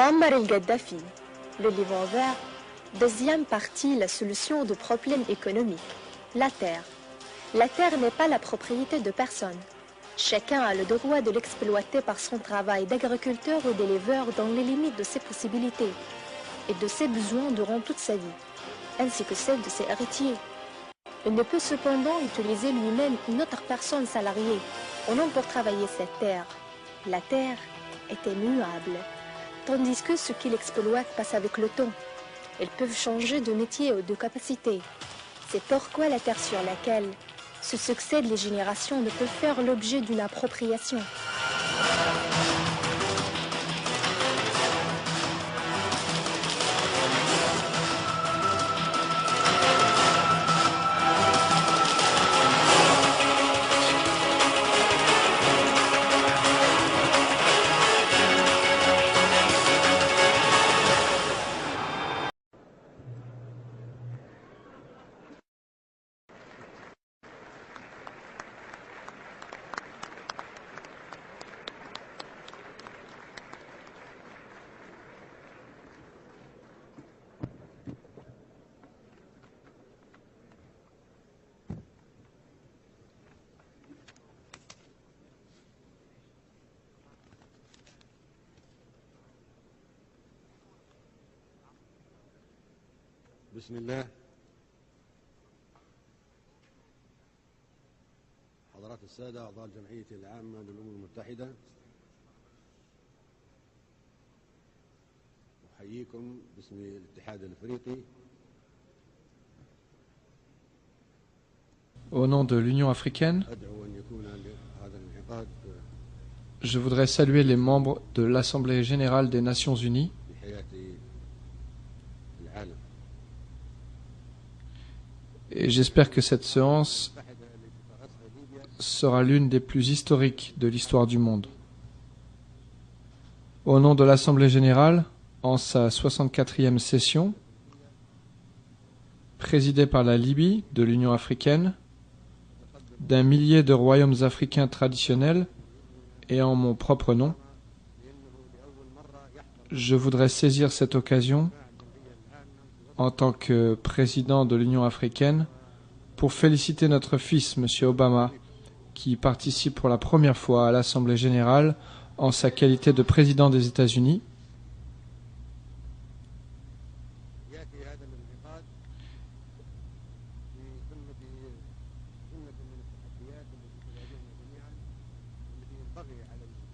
Muammar el-Gaddafi, le Liban vert, deuxième partie, la solution de problèmes économiques. La terre. La terre n'est pas la propriété de personne. Chacun a le droit de l'exploiter par son travail d'agriculteur ou d'éleveur dans les limites de ses possibilités et de ses besoins durant toute sa vie, ainsi que celle de ses héritiers. Il ne peut cependant utiliser lui-même une autre personne salariée ou non pour travailler cette terre. La terre est immuable, tandis que ce qu'il exploite passe avec le temps. Ils peuvent changer de métier ou de capacité. C'est pourquoi la terre sur laquelle se succèdent les générations ne peut faire l'objet d'une appropriation. بسم الله. حضرات السادة أعضاء الجمعية العامة للأمم المتحدة، أحييكم باسم الاتحاد الأفريقي. Au nom de l'Union africaine, أدعو أن يكون هذا الانعقاد je voudrais saluer les membres de l'Assemblée générale des Nations unies في حياة العالم. et j'espère que cette séance sera l'une des plus historiques de l'histoire du monde. Au nom de l'Assemblée générale, en sa 64e session, présidée par la Libye, de l'Union africaine, d'un millier de royaumes africains traditionnels et en mon propre nom, je voudrais saisir cette occasion en tant que président de l'Union africaine pour féliciter notre fils, M. Obama, qui participe pour la première fois à l'Assemblée générale en sa qualité de président des États-Unis.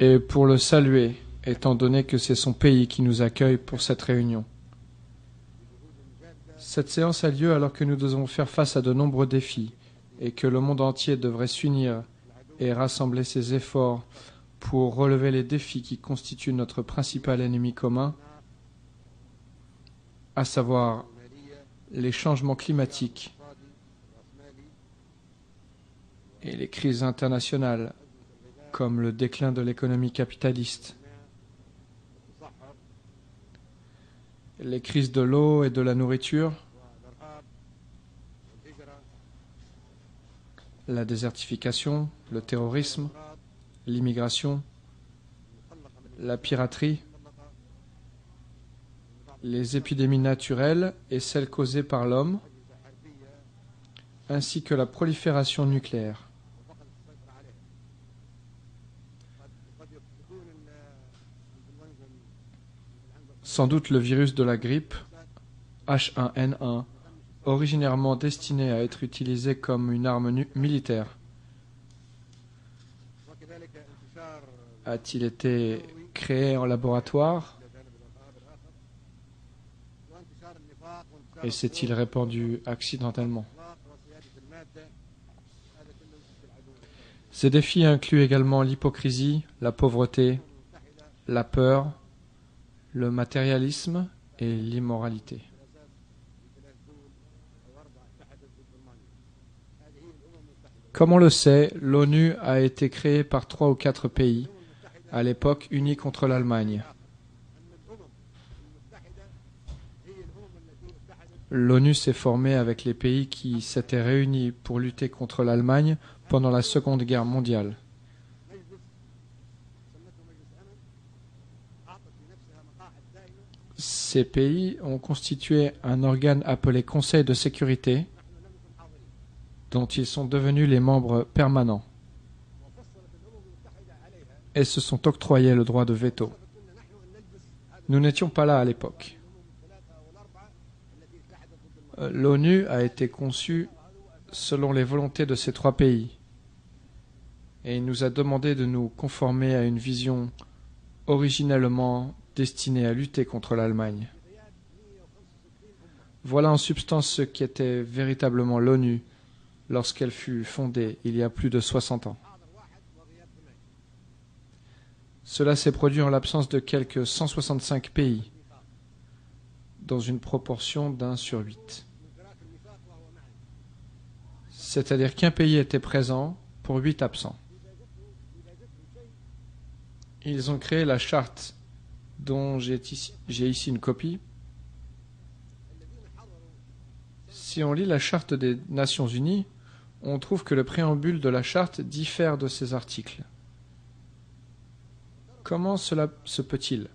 Et pour le saluer, étant donné que c'est son pays qui nous accueille pour cette réunion. Cette séance a lieu alors que nous devons faire face à de nombreux défis et que le monde entier devrait s'unir et rassembler ses efforts pour relever les défis qui constituent notre principal ennemi commun, à savoir les changements climatiques et les crises internationales comme le déclin de l'économie capitaliste, les crises de l'eau et de la nourriture, la désertification, le terrorisme, l'immigration, la piraterie, les épidémies naturelles et celles causées par l'homme, ainsi que la prolifération nucléaire. Sans doute le virus de la grippe, H1N1, originairement destiné à être utilisé comme une arme militaire, a-t-il été créé en laboratoire et s'est-il répandu accidentellement? Ces défis incluent également l'hypocrisie, la pauvreté, la peur, le matérialisme et l'immoralité. Comme on le sait, l'ONU a été créée par 3 ou 4 pays, à l'époque unis contre l'Allemagne. L'ONU s'est formée avec les pays qui s'étaient réunis pour lutter contre l'Allemagne pendant la Seconde Guerre mondiale. Ces pays ont constitué un organe appelé Conseil de sécurité, dont ils sont devenus les membres permanents, et se sont octroyés le droit de veto. Nous n'étions pas là à l'époque. L'ONU a été conçue selon les volontés de ces 3 pays, et il nous a demandé de nous conformer à une vision originellement destinée à lutter contre l'Allemagne. Voilà en substance ce qu'était véritablement l'ONU lorsqu'elle fut fondée il y a plus de 60 ans. Cela s'est produit en l'absence de quelques 165 pays, dans une proportion d'1 sur 8. C'est-à-dire qu'un pays était présent pour 8 absents. Ils ont créé la charte dont j'ai ici une copie. Si on lit la charte des Nations Unies, on trouve que le préambule de la charte diffère de ses articles. Comment cela se peut-il?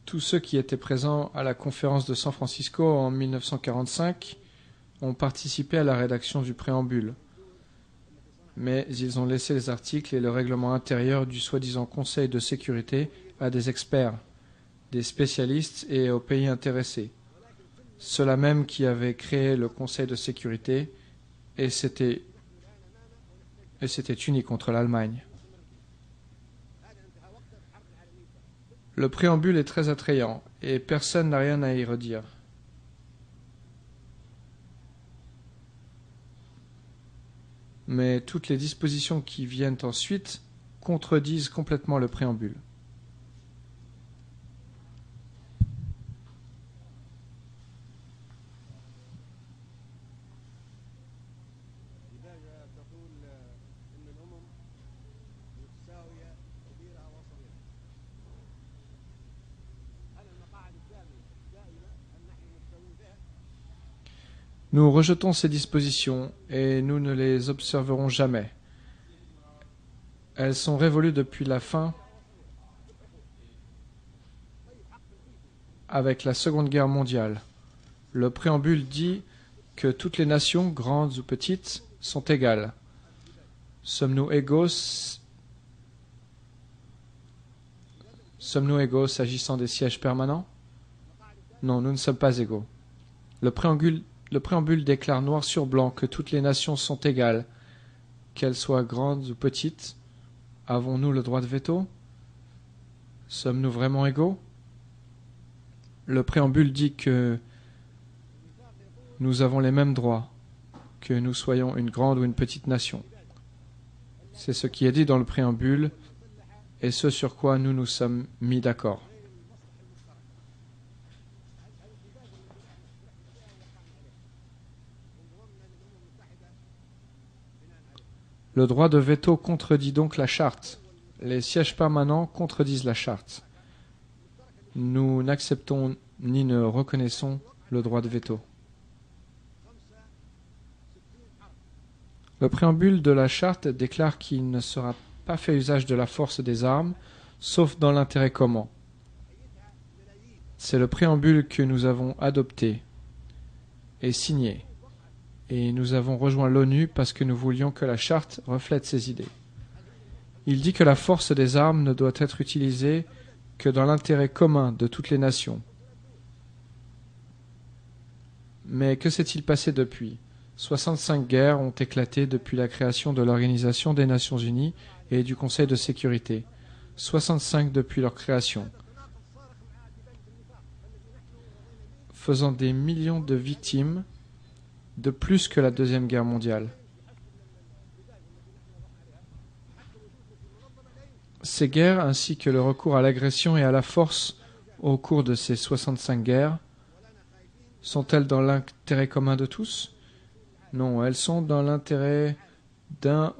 Tous ceux qui étaient présents à la conférence de San Francisco en 1945 ont participé à la rédaction du préambule, mais ils ont laissé les articles et le règlement intérieur du soi-disant Conseil de sécurité à des experts, des spécialistes et aux pays intéressés, ceux-là même qui avaient créé le Conseil de sécurité et s'étaient unis contre l'Allemagne. Le préambule est très attrayant et personne n'a rien à y redire. Mais toutes les dispositions qui viennent ensuite contredisent complètement le préambule. Nous rejetons ces dispositions et nous ne les observerons jamais. Elles sont révolues depuis la fin avec la Seconde Guerre mondiale. Le préambule dit que toutes les nations, grandes ou petites, sont égales. Sommes-nous égaux s'agissant des sièges permanents? Non, nous ne sommes pas égaux. Le préambule déclare noir sur blanc que toutes les nations sont égales, qu'elles soient grandes ou petites. Avons-nous le droit de veto? Sommes-nous vraiment égaux? Le préambule dit que nous avons les mêmes droits, que nous soyons une grande ou une petite nation. C'est ce qui est dit dans le préambule et ce sur quoi nous nous sommes mis d'accord. Le droit de veto contredit donc la charte. Les sièges permanents contredisent la charte. Nous n'acceptons ni ne reconnaissons le droit de veto. Le préambule de la charte déclare qu'il ne sera pas fait usage de la force des armes, sauf dans l'intérêt commun. C'est le préambule que nous avons adopté et signé. Et nous avons rejoint l'ONU parce que nous voulions que la charte reflète ces idées. Il dit que la force des armes ne doit être utilisée que dans l'intérêt commun de toutes les nations. Mais que s'est-il passé depuis? 65 guerres ont éclaté depuis la création de l'Organisation des Nations Unies et du Conseil de sécurité. 65 depuis leur création, faisant des millions de victimes, de plus que la Deuxième Guerre mondiale. Ces guerres, ainsi que le recours à l'agression et à la force au cours de ces 65 guerres, sont-elles dans l'intérêt commun de tous? Non, elles sont dans l'intérêt d'un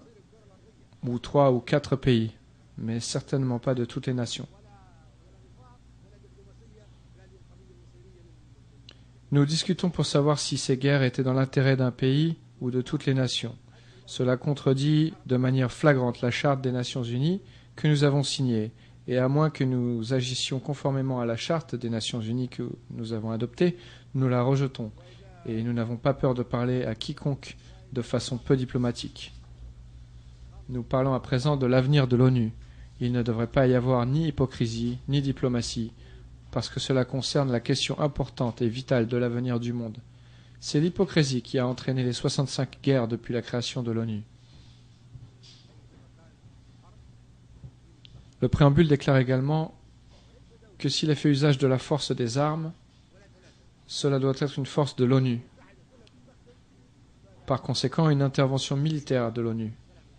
ou 3 ou 4 pays, mais certainement pas de toutes les nations. Nous discutons pour savoir si ces guerres étaient dans l'intérêt d'un pays ou de toutes les nations. Cela contredit de manière flagrante la Charte des Nations Unies que nous avons signée Et à moins que nous agissions conformément à la charte des Nations Unies que nous avons adoptée, nous la rejetons. Et nous n'avons pas peur de parler à quiconque de façon peu diplomatique. Nous parlons à présent de l'avenir de l'ONU. Il ne devrait pas y avoir ni hypocrisie, ni diplomatie, parce que cela concerne la question importante et vitale de l'avenir du monde. C'est l'hypocrisie qui a entraîné les 65 guerres depuis la création de l'ONU. Le préambule déclare également que s'il est fait usage de la force des armes, cela doit être une force de l'ONU. Par conséquent, une intervention militaire de l'ONU,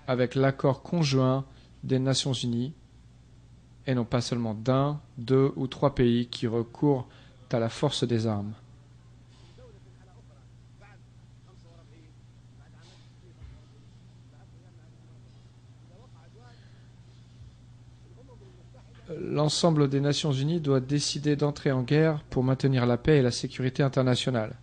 avec l'accord conjoint des Nations Unies, et non pas seulement d'un, deux ou trois pays qui recourent à la force des armes. L'ensemble des Nations Unies doit décider d'entrer en guerre pour maintenir la paix et la sécurité internationale.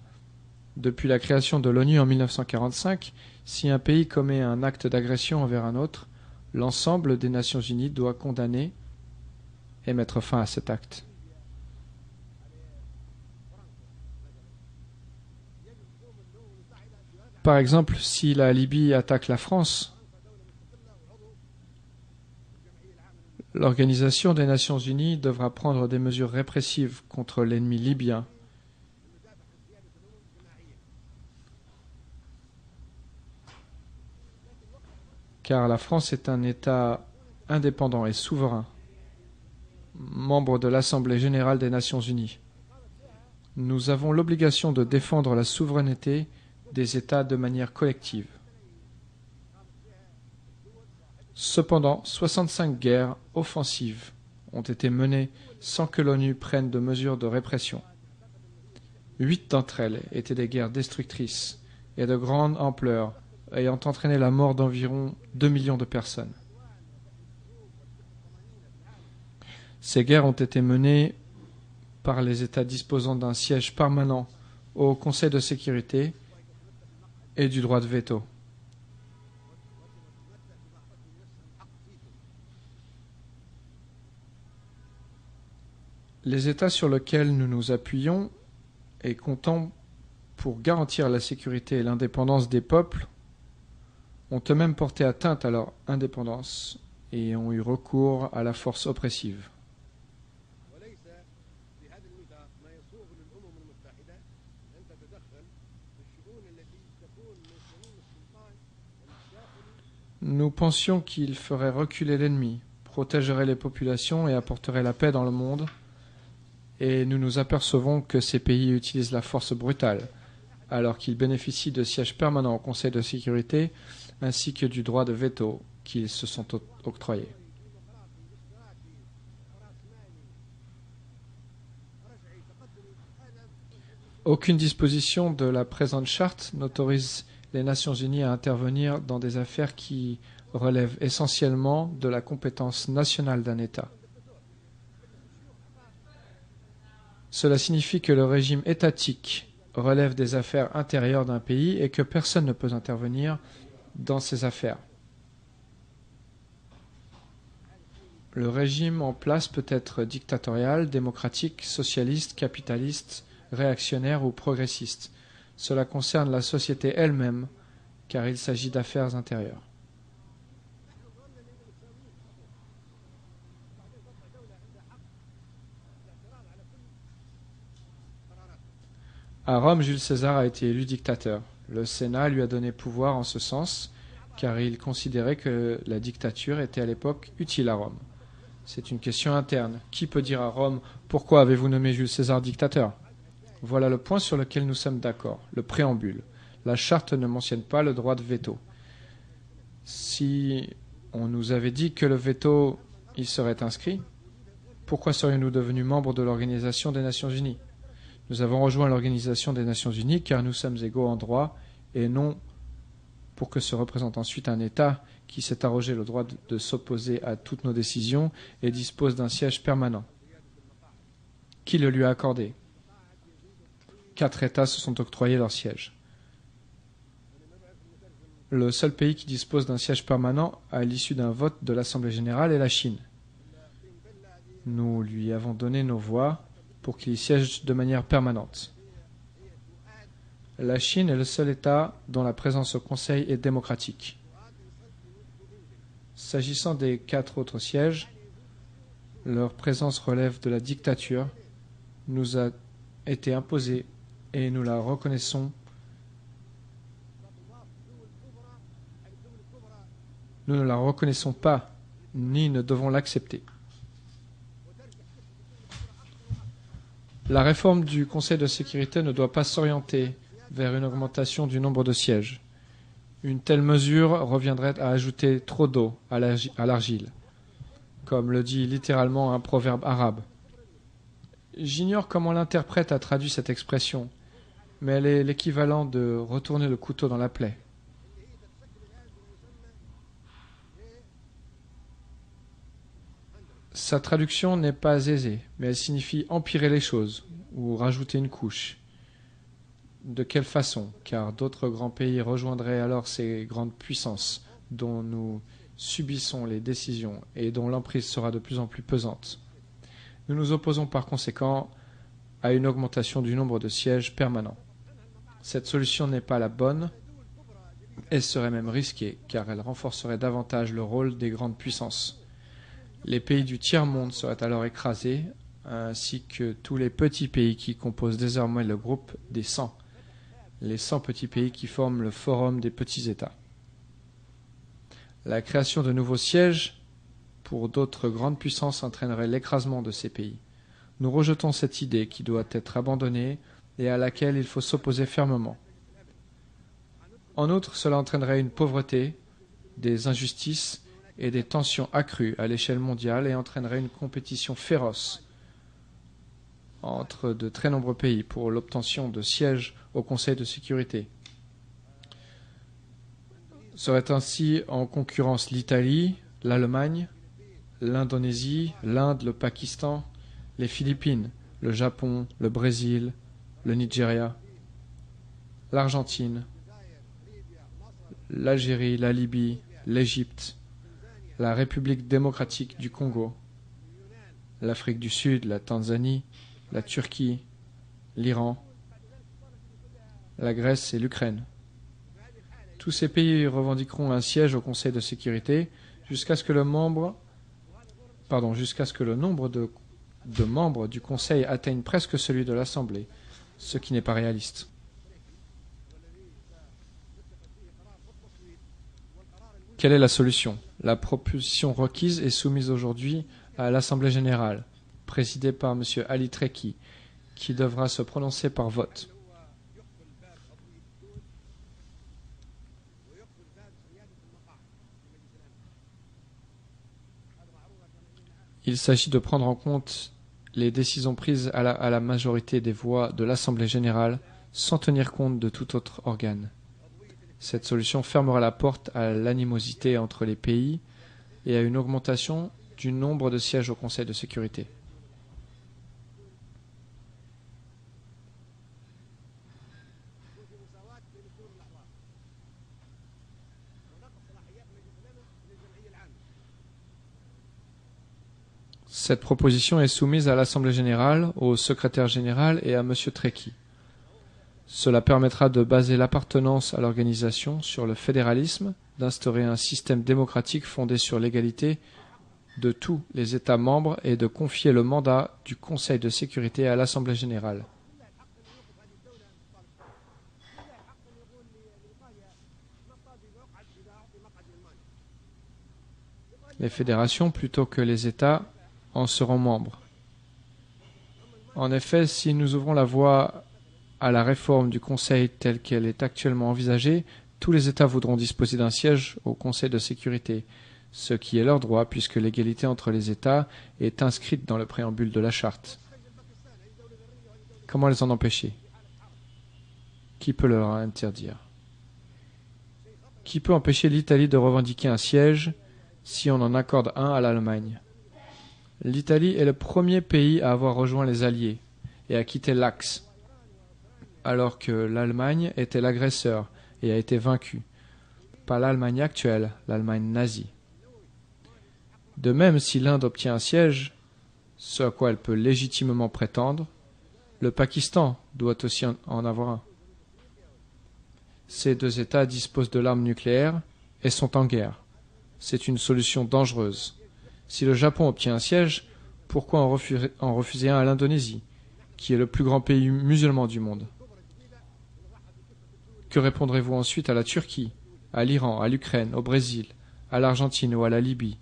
Depuis la création de l'ONU en 1945, si un pays commet un acte d'agression envers un autre, l'ensemble des Nations Unies doit condamner et mettre fin à cet acte. Par exemple, si la Libye attaque la France, l'Organisation des Nations Unies devra prendre des mesures répressives contre l'ennemi libyen. Car la France est un État indépendant et souverain, membre de l'Assemblée générale des Nations Unies. Nous avons l'obligation de défendre la souveraineté des États de manière collective. Cependant, 65 guerres offensives ont été menées sans que l'ONU prenne de mesures de répression. 8 d'entre elles étaient des guerres destructrices et de grande ampleur, ayant entraîné la mort d'environ 2 millions de personnes. Ces guerres ont été menées par les États disposant d'un siège permanent au Conseil de sécurité et du droit de veto. Les États sur lesquels nous nous appuyons et comptons pour garantir la sécurité et l'indépendance des peuples ont eux-mêmes porté atteinte à leur indépendance et ont eu recours à la force oppressive. Nous pensions qu'il ferait reculer l'ennemi, protégerait les populations et apporterait la paix dans le monde. Et nous nous apercevons que ces pays utilisent la force brutale, alors qu'ils bénéficient de sièges permanents au Conseil de sécurité ainsi que du droit de veto qu'ils se sont octroyés. Aucune disposition de la présente charte n'autorise les Nations Unies à intervenir dans des affaires qui relèvent essentiellement de la compétence nationale d'un État. Cela signifie que le régime étatique relève des affaires intérieures d'un pays et que personne ne peut intervenir dans ces affaires. Le régime en place peut être dictatorial, démocratique, socialiste, capitaliste, réactionnaire ou progressiste. Cela concerne la société elle-même, car il s'agit d'affaires intérieures. À Rome, Jules César a été élu dictateur. Le Sénat lui a donné pouvoir en ce sens, car il considérait que la dictature était à l'époque utile à Rome. C'est une question interne. Qui peut dire à Rome « Pourquoi avez-vous nommé Jules César dictateur ?» Voilà le point sur lequel nous sommes d'accord, le préambule. La charte ne mentionne pas le droit de veto. Si on nous avait dit que le veto y serait inscrit, pourquoi serions-nous devenus membres de l'Organisation des Nations Unies ? Nous avons rejoint l'Organisation des Nations Unies car nous sommes égaux en droit et non pour que se représente ensuite un État qui s'est arrogé le droit de s'opposer à toutes nos décisions et dispose d'un siège permanent. Qui le lui a accordé ? 4 États se sont octroyés leur siège. Le seul pays qui dispose d'un siège permanent à l'issue d'un vote de l'Assemblée générale est la Chine. Nous lui avons donné nos voix pour qu'il y siège de manière permanente. La Chine est le seul État dont la présence au Conseil est démocratique. S'agissant des 4 autres sièges, leur présence relève de la dictature, nous a été imposée et nous la reconnaissons. Nous ne la reconnaissons pas, ni ne devons l'accepter. La réforme du Conseil de sécurité ne doit pas s'orienter vers une augmentation du nombre de sièges. Une telle mesure reviendrait à ajouter trop d'eau à l'argile, comme le dit littéralement un proverbe arabe. J'ignore comment l'interprète a traduit cette expression, mais elle est l'équivalent de retourner le couteau dans la plaie. Sa traduction n'est pas aisée, mais elle signifie empirer les choses ou rajouter une couche. De quelle façon? Car d'autres grands pays rejoindraient alors ces grandes puissances dont nous subissons les décisions et dont l'emprise sera de plus en plus pesante. Nous nous opposons par conséquent à une augmentation du nombre de sièges permanents. Cette solution n'est pas la bonne et serait même risquée, car elle renforcerait davantage le rôle des grandes puissances. Les pays du tiers-monde seraient alors écrasés, ainsi que tous les petits pays qui composent désormais le groupe des 100, les 100 petits pays qui forment le forum des petits États. La création de nouveaux sièges pour d'autres grandes puissances entraînerait l'écrasement de ces pays. Nous rejetons cette idée qui doit être abandonnée et à laquelle il faut s'opposer fermement. En outre, cela entraînerait une pauvreté, des injustices et des tensions accrues à l'échelle mondiale et entraînerait une compétition féroce entre de très nombreux pays pour l'obtention de sièges au Conseil de sécurité. Seraient ainsi en concurrence l'Italie, l'Allemagne, l'Indonésie, l'Inde, le Pakistan, les Philippines, le Japon, le Brésil, le Nigeria, l'Argentine, l'Algérie, la Libye, l'Égypte, la République démocratique du Congo, l'Afrique du Sud, la Tanzanie, la Turquie, l'Iran, la Grèce et l'Ukraine. Tous ces pays revendiqueront un siège au Conseil de sécurité jusqu'à ce que le nombre de membres du Conseil atteigne presque celui de l'Assemblée, ce qui n'est pas réaliste. Quelle est la solution? La proposition requise est soumise aujourd'hui à l'Assemblée générale, présidée par M. Ali Treki, qui devra se prononcer par vote. Il s'agit de prendre en compte les décisions prises à la majorité des voix de l'Assemblée générale sans tenir compte de tout autre organe. Cette solution fermera la porte à l'animosité entre les pays et à une augmentation du nombre de sièges au Conseil de sécurité. Cette proposition est soumise à l'Assemblée générale, au secrétaire général et à M. Treki. Cela permettra de baser l'appartenance à l'organisation sur le fédéralisme, d'instaurer un système démocratique fondé sur l'égalité de tous les États membres et de confier le mandat du Conseil de sécurité à l'Assemblée générale. Les fédérations, plutôt que les États, en seront membres. En effet, si nous ouvrons la voie à la réforme du Conseil telle qu'elle est actuellement envisagée, tous les États voudront disposer d'un siège au Conseil de sécurité, ce qui est leur droit puisque l'égalité entre les États est inscrite dans le préambule de la Charte. Comment les en empêcher? Qui peut leur interdire? Qui peut empêcher l'Italie de revendiquer un siège si on en accorde un à l'Allemagne? L'Italie est le premier pays à avoir rejoint les Alliés et à quitter l'Axe, alors que l'Allemagne était l'agresseur et a été vaincue. Pas l'Allemagne actuelle, l'Allemagne nazie. De même, si l'Inde obtient un siège, ce à quoi elle peut légitimement prétendre, le Pakistan doit aussi en avoir un. Ces deux États disposent de l'arme nucléaire et sont en guerre. C'est une solution dangereuse. Si le Japon obtient un siège, pourquoi en refuser un à l'Indonésie, qui est le plus grand pays musulman du monde? Que répondrez-vous ensuite à la Turquie, à l'Iran, à l'Ukraine, au Brésil, à l'Argentine ou à la Libye,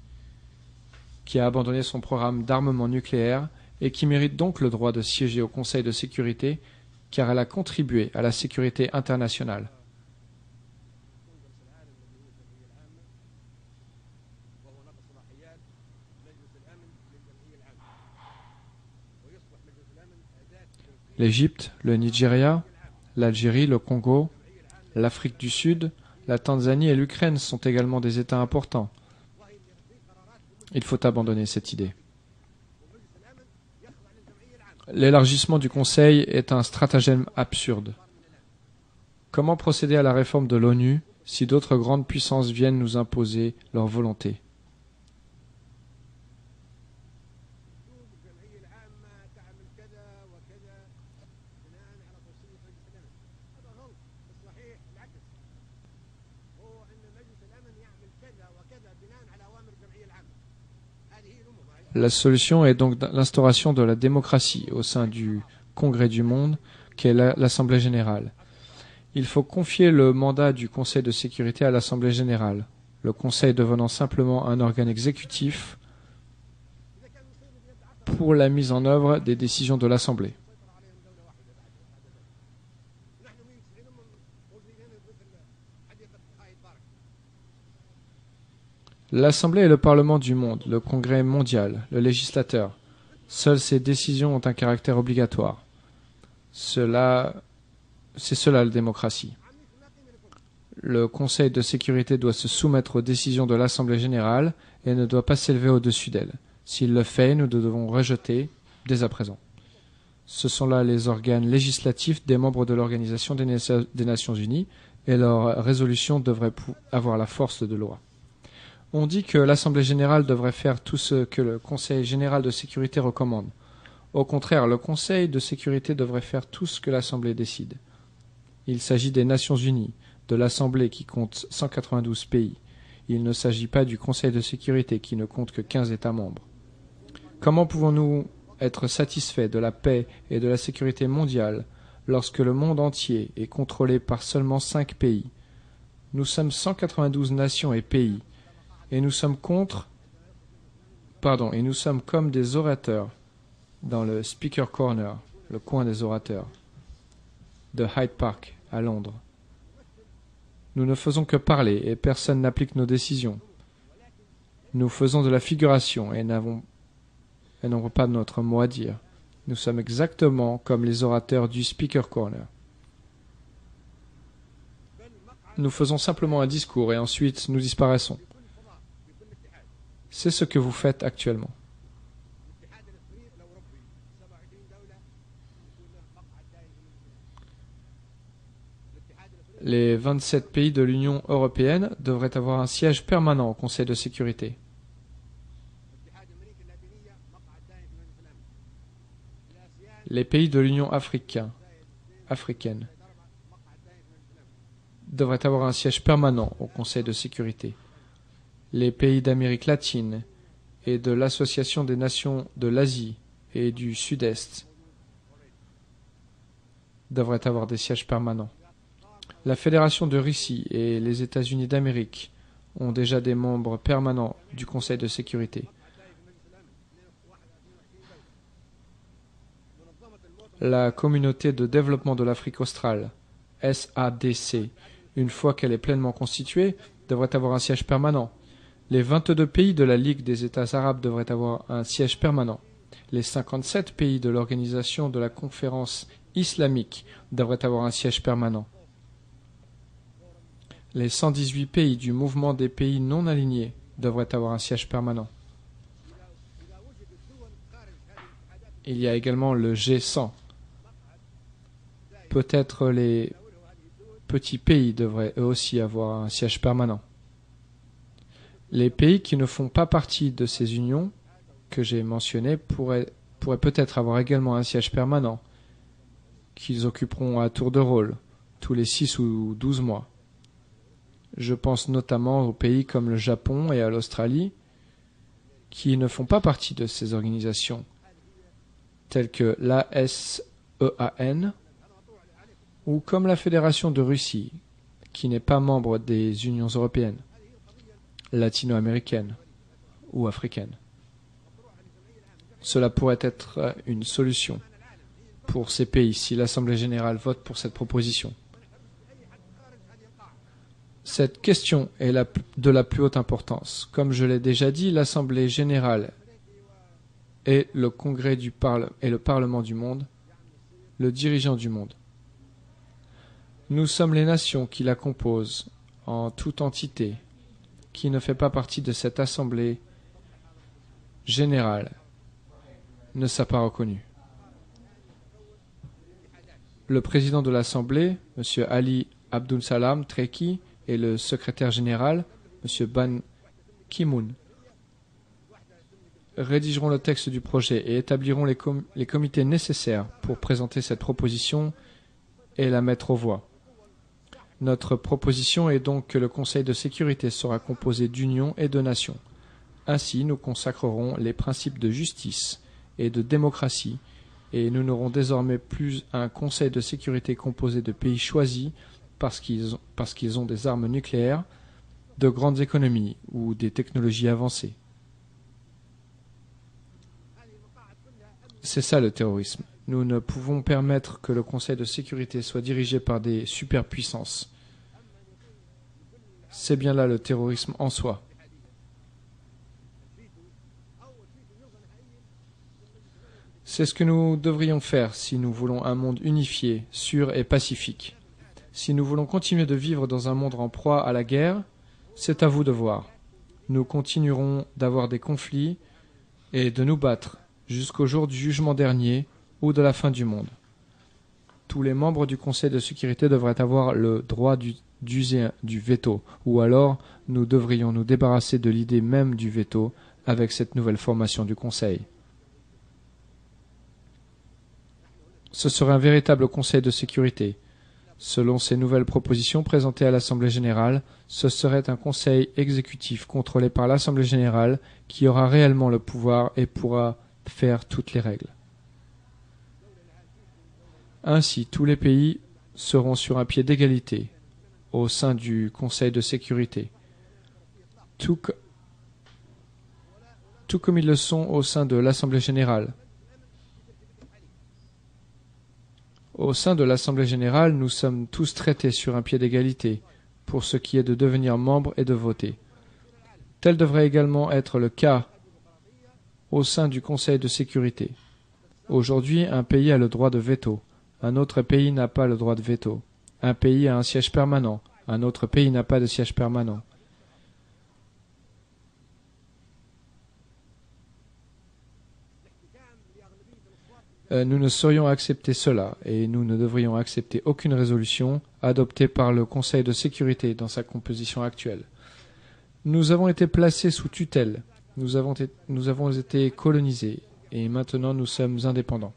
qui a abandonné son programme d'armement nucléaire et qui mérite donc le droit de siéger au Conseil de sécurité car elle a contribué à la sécurité internationale? L'Égypte, le Nigeria, l'Algérie, le Congo, l'Afrique du Sud, la Tanzanie et l'Ukraine sont également des États importants. Il faut abandonner cette idée. L'élargissement du Conseil est un stratagème absurde. Comment procéder à la réforme de l'ONU si d'autres grandes puissances viennent nous imposer leur volonté? La solution est donc l'instauration de la démocratie au sein du Congrès du monde, qu'est l'Assemblée générale. Il faut confier le mandat du Conseil de sécurité à l'Assemblée générale, le Conseil devenant simplement un organe exécutif pour la mise en œuvre des décisions de l'Assemblée. L'Assemblée est le Parlement du monde, le Congrès mondial, le législateur. Seules ces décisions ont un caractère obligatoire. C'est cela la démocratie. Le Conseil de sécurité doit se soumettre aux décisions de l'Assemblée générale et ne doit pas s'élever au-dessus d'elle. S'il le fait, nous devons rejeter dès à présent. Ce sont là les organes législatifs des membres de l'Organisation des Nations Unies et leurs résolutions devraient avoir la force de loi. On dit que l'Assemblée générale devrait faire tout ce que le Conseil général de sécurité recommande. Au contraire, le Conseil de sécurité devrait faire tout ce que l'Assemblée décide. Il s'agit des Nations unies, de l'Assemblée qui compte 192 pays. Il ne s'agit pas du Conseil de sécurité qui ne compte que 15 États membres. Comment pouvons-nous être satisfaits de la paix et de la sécurité mondiale lorsque le monde entier est contrôlé par seulement 5 pays? Nous sommes 192 nations et pays. Et nous sommes comme des orateurs dans le Speaker Corner, le coin des orateurs, de Hyde Park, à Londres. Nous ne faisons que parler et personne n'applique nos décisions. Nous faisons de la figuration et n'avons pas notre mot à dire. Nous sommes exactement comme les orateurs du Speaker Corner. Nous faisons simplement un discours et ensuite nous disparaissons. C'est ce que vous faites actuellement. Les 27 pays de l'Union européenne devraient avoir un siège permanent au Conseil de sécurité. Les pays de l'Union africaine devraient avoir un siège permanent au Conseil de sécurité. Les pays d'Amérique latine et de l'Association des nations de l'Asie et du Sud-Est devraient avoir des sièges permanents. La Fédération de Russie et les États-Unis d'Amérique ont déjà des membres permanents du Conseil de sécurité. La Communauté de développement de l'Afrique australe, SADC, une fois qu'elle est pleinement constituée, devrait avoir un siège permanent. Les 22 pays de la Ligue des États arabes devraient avoir un siège permanent. Les 57 pays de l'Organisation de la Conférence islamique devraient avoir un siège permanent. Les 118 pays du mouvement des pays non alignés devraient avoir un siège permanent. Il y a également le G100. Peut-être les petits pays devraient eux aussi avoir un siège permanent. Les pays qui ne font pas partie de ces unions que j'ai mentionnés pourraient peut-être avoir également un siège permanent, qu'ils occuperont à tour de rôle, tous les 6 ou 12 mois. Je pense notamment aux pays comme le Japon et à l'Australie, qui ne font pas partie de ces organisations, telles que l'ASEAN, ou comme la Fédération de Russie, qui n'est pas membre des Unions européennes, latino-américaines ou africaines. Cela pourrait être une solution pour ces pays si l'Assemblée générale vote pour cette proposition. Cette question est de la plus haute importance. Comme je l'ai déjà dit, l'Assemblée générale est le Congrès et le Parlement du monde, le dirigeant du monde. Nous sommes les nations qui la composent, en toute entité, qui ne fait pas partie de cette Assemblée générale, ne s'a pas reconnu. Le président de l'Assemblée, M. Ali Abdul Salam Treki, et le secrétaire général, M. Ban Ki-moon, rédigeront le texte du projet et établiront les comités nécessaires pour présenter cette proposition et la mettre aux voix. Notre proposition est donc que le Conseil de sécurité sera composé d'unions et de nations. Ainsi, nous consacrerons les principes de justice et de démocratie, et nous n'aurons désormais plus un Conseil de sécurité composé de pays choisis parce qu'ils ont des armes nucléaires, de grandes économies ou des technologies avancées. C'est ça le terrorisme. Nous ne pouvons permettre que le Conseil de sécurité soit dirigé par des superpuissances. C'est bien là le terrorisme en soi. C'est ce que nous devrions faire si nous voulons un monde unifié, sûr et pacifique. Si nous voulons continuer de vivre dans un monde en proie à la guerre, c'est à vous de voir. Nous continuerons d'avoir des conflits et de nous battre jusqu'au jour du jugement dernier ou de la fin du monde. Tous les membres du Conseil de sécurité devraient avoir le droit d'user du veto, ou alors nous devrions nous débarrasser de l'idée même du veto avec cette nouvelle formation du Conseil. Ce serait un véritable Conseil de sécurité. Selon ces nouvelles propositions présentées à l'Assemblée générale, ce serait un conseil exécutif contrôlé par l'Assemblée générale qui aura réellement le pouvoir et pourra faire toutes les règles. Ainsi, tous les pays seront sur un pied d'égalité au sein du Conseil de sécurité, tout comme ils le sont au sein de l'Assemblée générale. Au sein de l'Assemblée générale, nous sommes tous traités sur un pied d'égalité pour ce qui est de devenir membre et de voter. Tel devrait également être le cas au sein du Conseil de sécurité. Aujourd'hui, un pays a le droit de veto, un autre pays n'a pas le droit de veto. Un pays a un siège permanent, un autre pays n'a pas de siège permanent. Nous ne saurions accepter cela et nous ne devrions accepter aucune résolution adoptée par le Conseil de sécurité dans sa composition actuelle. Nous avons été placés sous tutelle, nous avons été colonisés et maintenant nous sommes indépendants.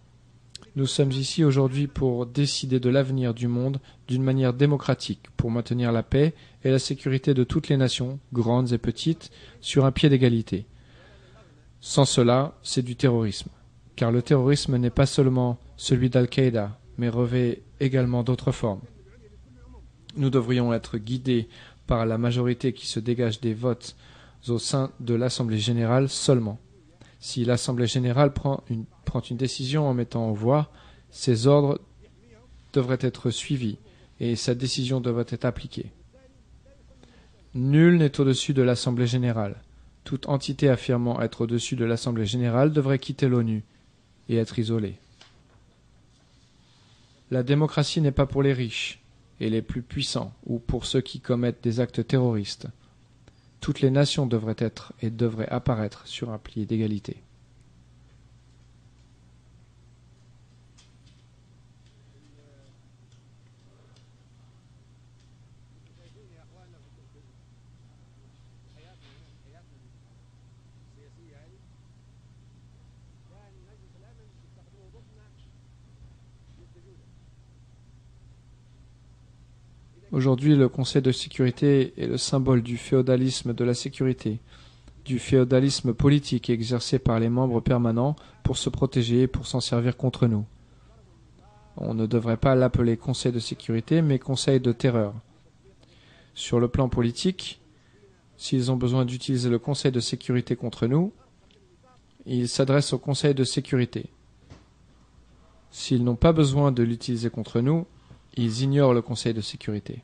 Nous sommes ici aujourd'hui pour décider de l'avenir du monde d'une manière démocratique, pour maintenir la paix et la sécurité de toutes les nations, grandes et petites, sur un pied d'égalité. Sans cela, c'est du terrorisme. Car le terrorisme n'est pas seulement celui d'Al-Qaïda, mais revêt également d'autres formes. Nous devrions être guidés par la majorité qui se dégage des votes au sein de l'Assemblée générale seulement. Si l'Assemblée générale prend une décision en mettant en voix, ses ordres devraient être suivis et sa décision devrait être appliquée. Nul n'est au-dessus de l'Assemblée générale. Toute entité affirmant être au-dessus de l'Assemblée générale devrait quitter l'ONU et être isolée. La démocratie n'est pas pour les riches et les plus puissants ou pour ceux qui commettent des actes terroristes. Toutes les nations devraient être et devraient apparaître sur un pied d'égalité. Aujourd'hui, le Conseil de sécurité est le symbole du féodalisme de la sécurité, du féodalisme politique exercé par les membres permanents pour se protéger et pour s'en servir contre nous. On ne devrait pas l'appeler Conseil de sécurité, mais Conseil de terreur. Sur le plan politique, s'ils ont besoin d'utiliser le Conseil de sécurité contre nous, ils s'adressent au Conseil de sécurité. S'ils n'ont pas besoin de l'utiliser contre nous, ils ignorent le Conseil de sécurité.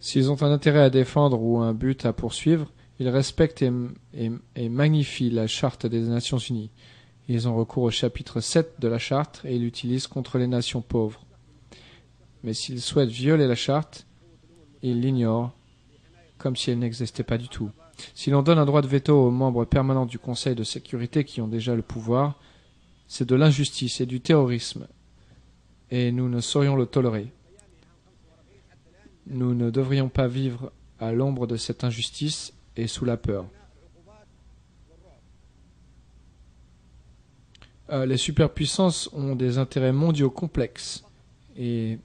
S'ils ont un intérêt à défendre ou un but à poursuivre, ils respectent et magnifient la Charte des Nations Unies. Ils ont recours au chapitre 7 de la Charte et l'utilisent contre les nations pauvres. Mais s'ils souhaitent violer la Charte, ils l'ignorent, comme si elle n'existait pas du tout. Si l'on donne un droit de veto aux membres permanents du Conseil de sécurité qui ont déjà le pouvoir, c'est de l'injustice et du terrorisme, et nous ne saurions le tolérer. Nous ne devrions pas vivre à l'ombre de cette injustice et sous la peur. Les superpuissances ont des intérêts mondiaux complexes et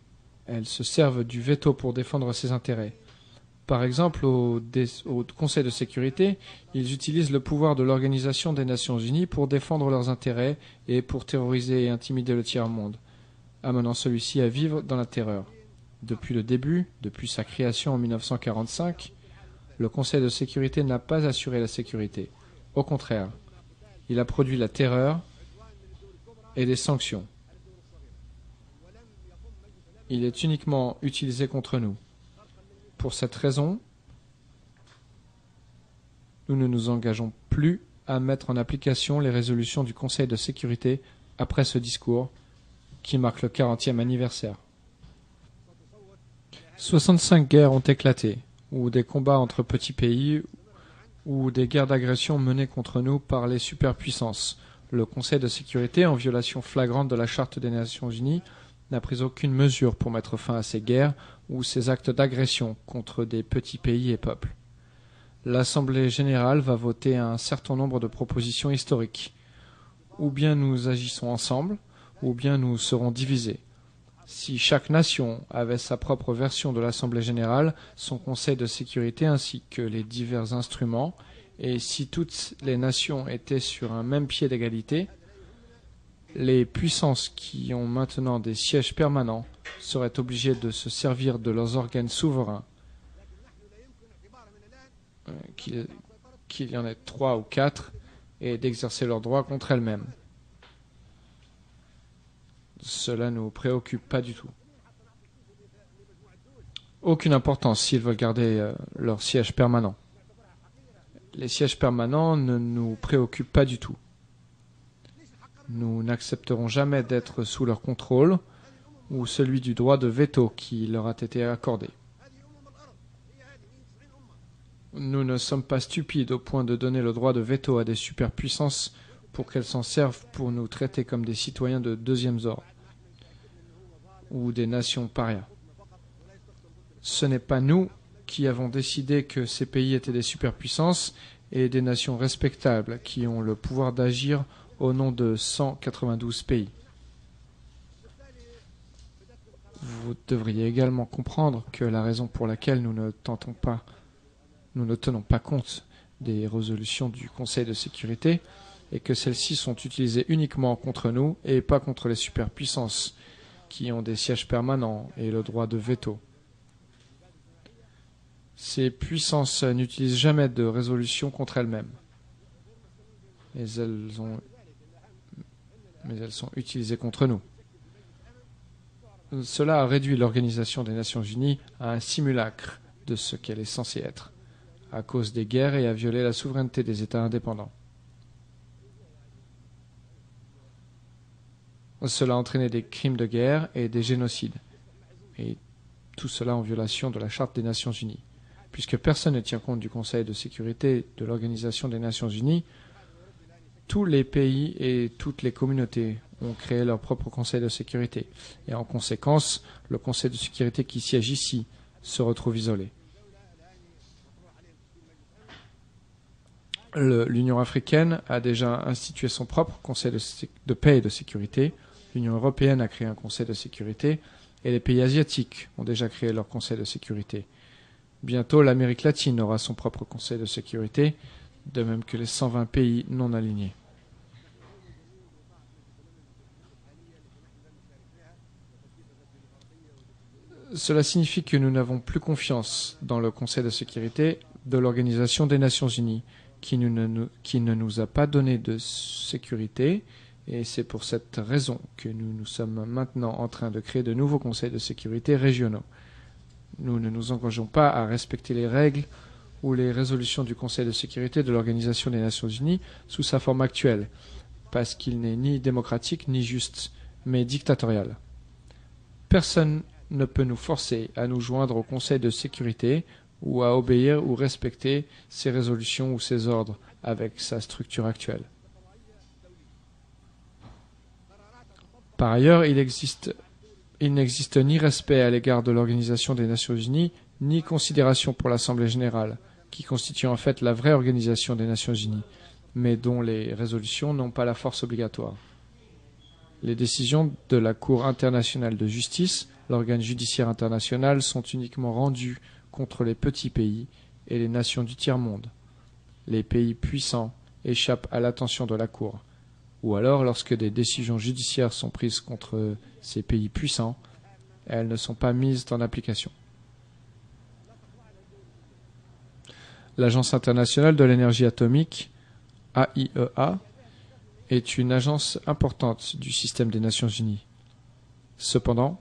elles se servent du veto pour défendre ces intérêts. Par exemple, au Conseil de sécurité, ils utilisent le pouvoir de l'Organisation des Nations Unies pour défendre leurs intérêts et pour terroriser et intimider le tiers-monde, amenant celui-ci à vivre dans la terreur. Depuis le début, depuis sa création en 1945, le Conseil de sécurité n'a pas assuré la sécurité. Au contraire, il a produit la terreur et des sanctions. Il est uniquement utilisé contre nous. Pour cette raison, nous ne nous engageons plus à mettre en application les résolutions du Conseil de sécurité après ce discours qui marque le 40e anniversaire. 65 guerres ont éclaté, ou des combats entre petits pays, ou des guerres d'agression menées contre nous par les superpuissances. Le Conseil de sécurité, en violation flagrante de la Charte des Nations Unies, n'a pris aucune mesure pour mettre fin à ces guerres ou ces actes d'agression contre des petits pays et peuples. L'Assemblée générale va voter un certain nombre de propositions historiques. Ou bien nous agissons ensemble, ou bien nous serons divisés. Si chaque nation avait sa propre version de l'Assemblée générale, son Conseil de sécurité ainsi que les divers instruments, et si toutes les nations étaient sur un même pied d'égalité, les puissances qui ont maintenant des sièges permanents seraient obligées de se servir de leurs organes souverains, qu'il y en ait 3 ou 4, et d'exercer leurs droits contre elles-mêmes. Cela ne nous préoccupe pas du tout. Aucune importance s'ils veulent garder leur siège permanent. Les sièges permanents ne nous préoccupent pas du tout. Nous n'accepterons jamais d'être sous leur contrôle ou celui du droit de veto qui leur a été accordé. Nous ne sommes pas stupides au point de donner le droit de veto à des superpuissances pour qu'elles s'en servent pour nous traiter comme des citoyens de deuxième ordre ou des nations parias. Ce n'est pas nous qui avons décidé que ces pays étaient des superpuissances et des nations respectables qui ont le pouvoir d'agir au nom de 192 pays. Vous devriez également comprendre que la raison pour laquelle nous ne tenons pas compte des résolutions du Conseil de sécurité est que celles-ci sont utilisées uniquement contre nous et pas contre les superpuissances qui ont des sièges permanents et le droit de veto. Ces puissances n'utilisent jamais de résolution contre elles-mêmes. Mais elles sont utilisées contre nous. Cela a réduit l'Organisation des Nations Unies à un simulacre de ce qu'elle est censée être, à cause des guerres et a violé la souveraineté des États indépendants. Cela a entraîné des crimes de guerre et des génocides, et tout cela en violation de la Charte des Nations Unies. Puisque personne ne tient compte du Conseil de sécurité de l'Organisation des Nations Unies, tous les pays et toutes les communautés ont créé leur propre Conseil de sécurité. Et en conséquence, le Conseil de sécurité qui siège ici se retrouve isolé. L'Union africaine a déjà institué son propre Conseil de paix et de sécurité. L'Union européenne a créé un Conseil de sécurité. Et les pays asiatiques ont déjà créé leur Conseil de sécurité. Bientôt, l'Amérique latine aura son propre Conseil de sécurité, de même que les 120 pays non alignés. Cela signifie que nous n'avons plus confiance dans le Conseil de sécurité de l'Organisation des Nations Unies, qui ne nous a pas donné de sécurité, et c'est pour cette raison que nous sommes maintenant en train de créer de nouveaux conseils de sécurité régionaux. Nous ne nous engageons pas à respecter les règles ou les résolutions du Conseil de sécurité de l'Organisation des Nations Unies sous sa forme actuelle, parce qu'il n'est ni démocratique ni juste, mais dictatorial. Personne ne peut nous forcer à nous joindre au Conseil de sécurité ou à obéir ou respecter ses résolutions ou ses ordres avec sa structure actuelle. Par ailleurs, il n'existe ni respect à l'égard de l'Organisation des Nations Unies, ni considération pour l'Assemblée générale, qui constitue en fait la vraie organisation des Nations Unies, mais dont les résolutions n'ont pas la force obligatoire. Les décisions de la Cour internationale de justice, l'organe judiciaire international, sont uniquement rendues contre les petits pays et les nations du tiers-monde. Les pays puissants échappent à l'attention de la Cour. Ou alors, lorsque des décisions judiciaires sont prises contre ces pays puissants, elles ne sont pas mises en application. L'Agence internationale de l'énergie atomique, AIEA, est une agence importante du système des Nations Unies. Cependant,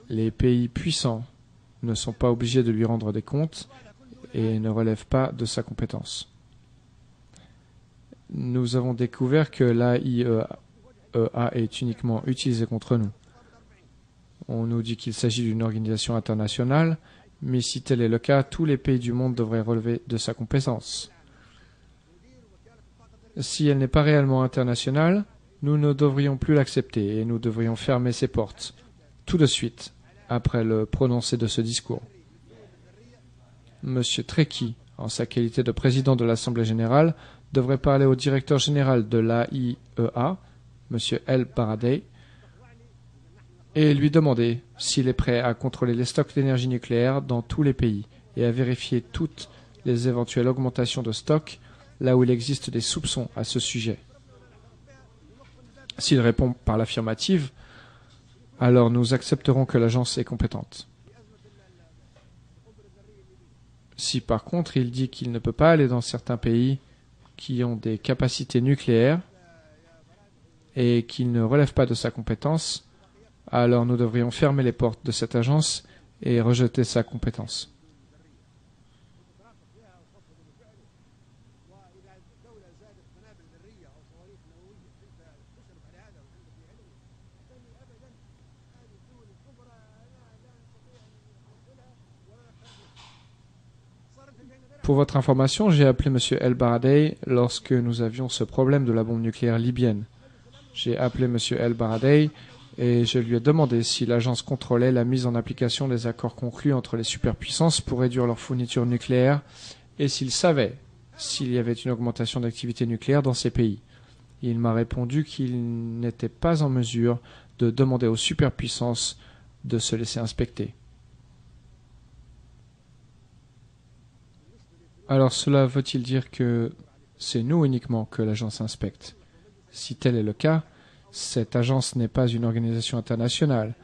les pays puissants ne sont pas obligés de lui rendre des comptes et ne relèvent pas de sa compétence. Nous avons découvert que l'AIEA est uniquement utilisée contre nous. On nous dit qu'il s'agit d'une organisation internationale, mais si tel est le cas, tous les pays du monde devraient relever de sa compétence. Si elle n'est pas réellement internationale, nous ne devrions plus l'accepter et nous devrions fermer ses portes, tout de suite, après le prononcé de ce discours. M. Trekkie, en sa qualité de président de l'Assemblée générale, devrait parler au directeur général de l'AIEA, M. El Baradei, et lui demander s'il est prêt à contrôler les stocks d'énergie nucléaire dans tous les pays et à vérifier toutes les éventuelles augmentations de stocks là où il existe des soupçons à ce sujet. S'il répond par l'affirmative, alors nous accepterons que l'agence est compétente. Si par contre il dit qu'il ne peut pas aller dans certains pays qui ont des capacités nucléaires et qu'il ne relève pas de sa compétence, alors nous devrions fermer les portes de cette agence et rejeter sa compétence. Pour votre information, j'ai appelé M. El Baradei lorsque nous avions ce problème de la bombe nucléaire libyenne. J'ai appelé M. El Baradei et je lui ai demandé si l'agence contrôlait la mise en application des accords conclus entre les superpuissances pour réduire leur fourniture nucléaire et s'il savait s'il y avait une augmentation d'activité nucléaire dans ces pays. Il m'a répondu qu'il n'était pas en mesure de demander aux superpuissances de se laisser inspecter. Alors cela veut-il dire que c'est nous uniquement que l'agence inspecte? Si tel est le cas, cette agence n'est pas une organisation internationale,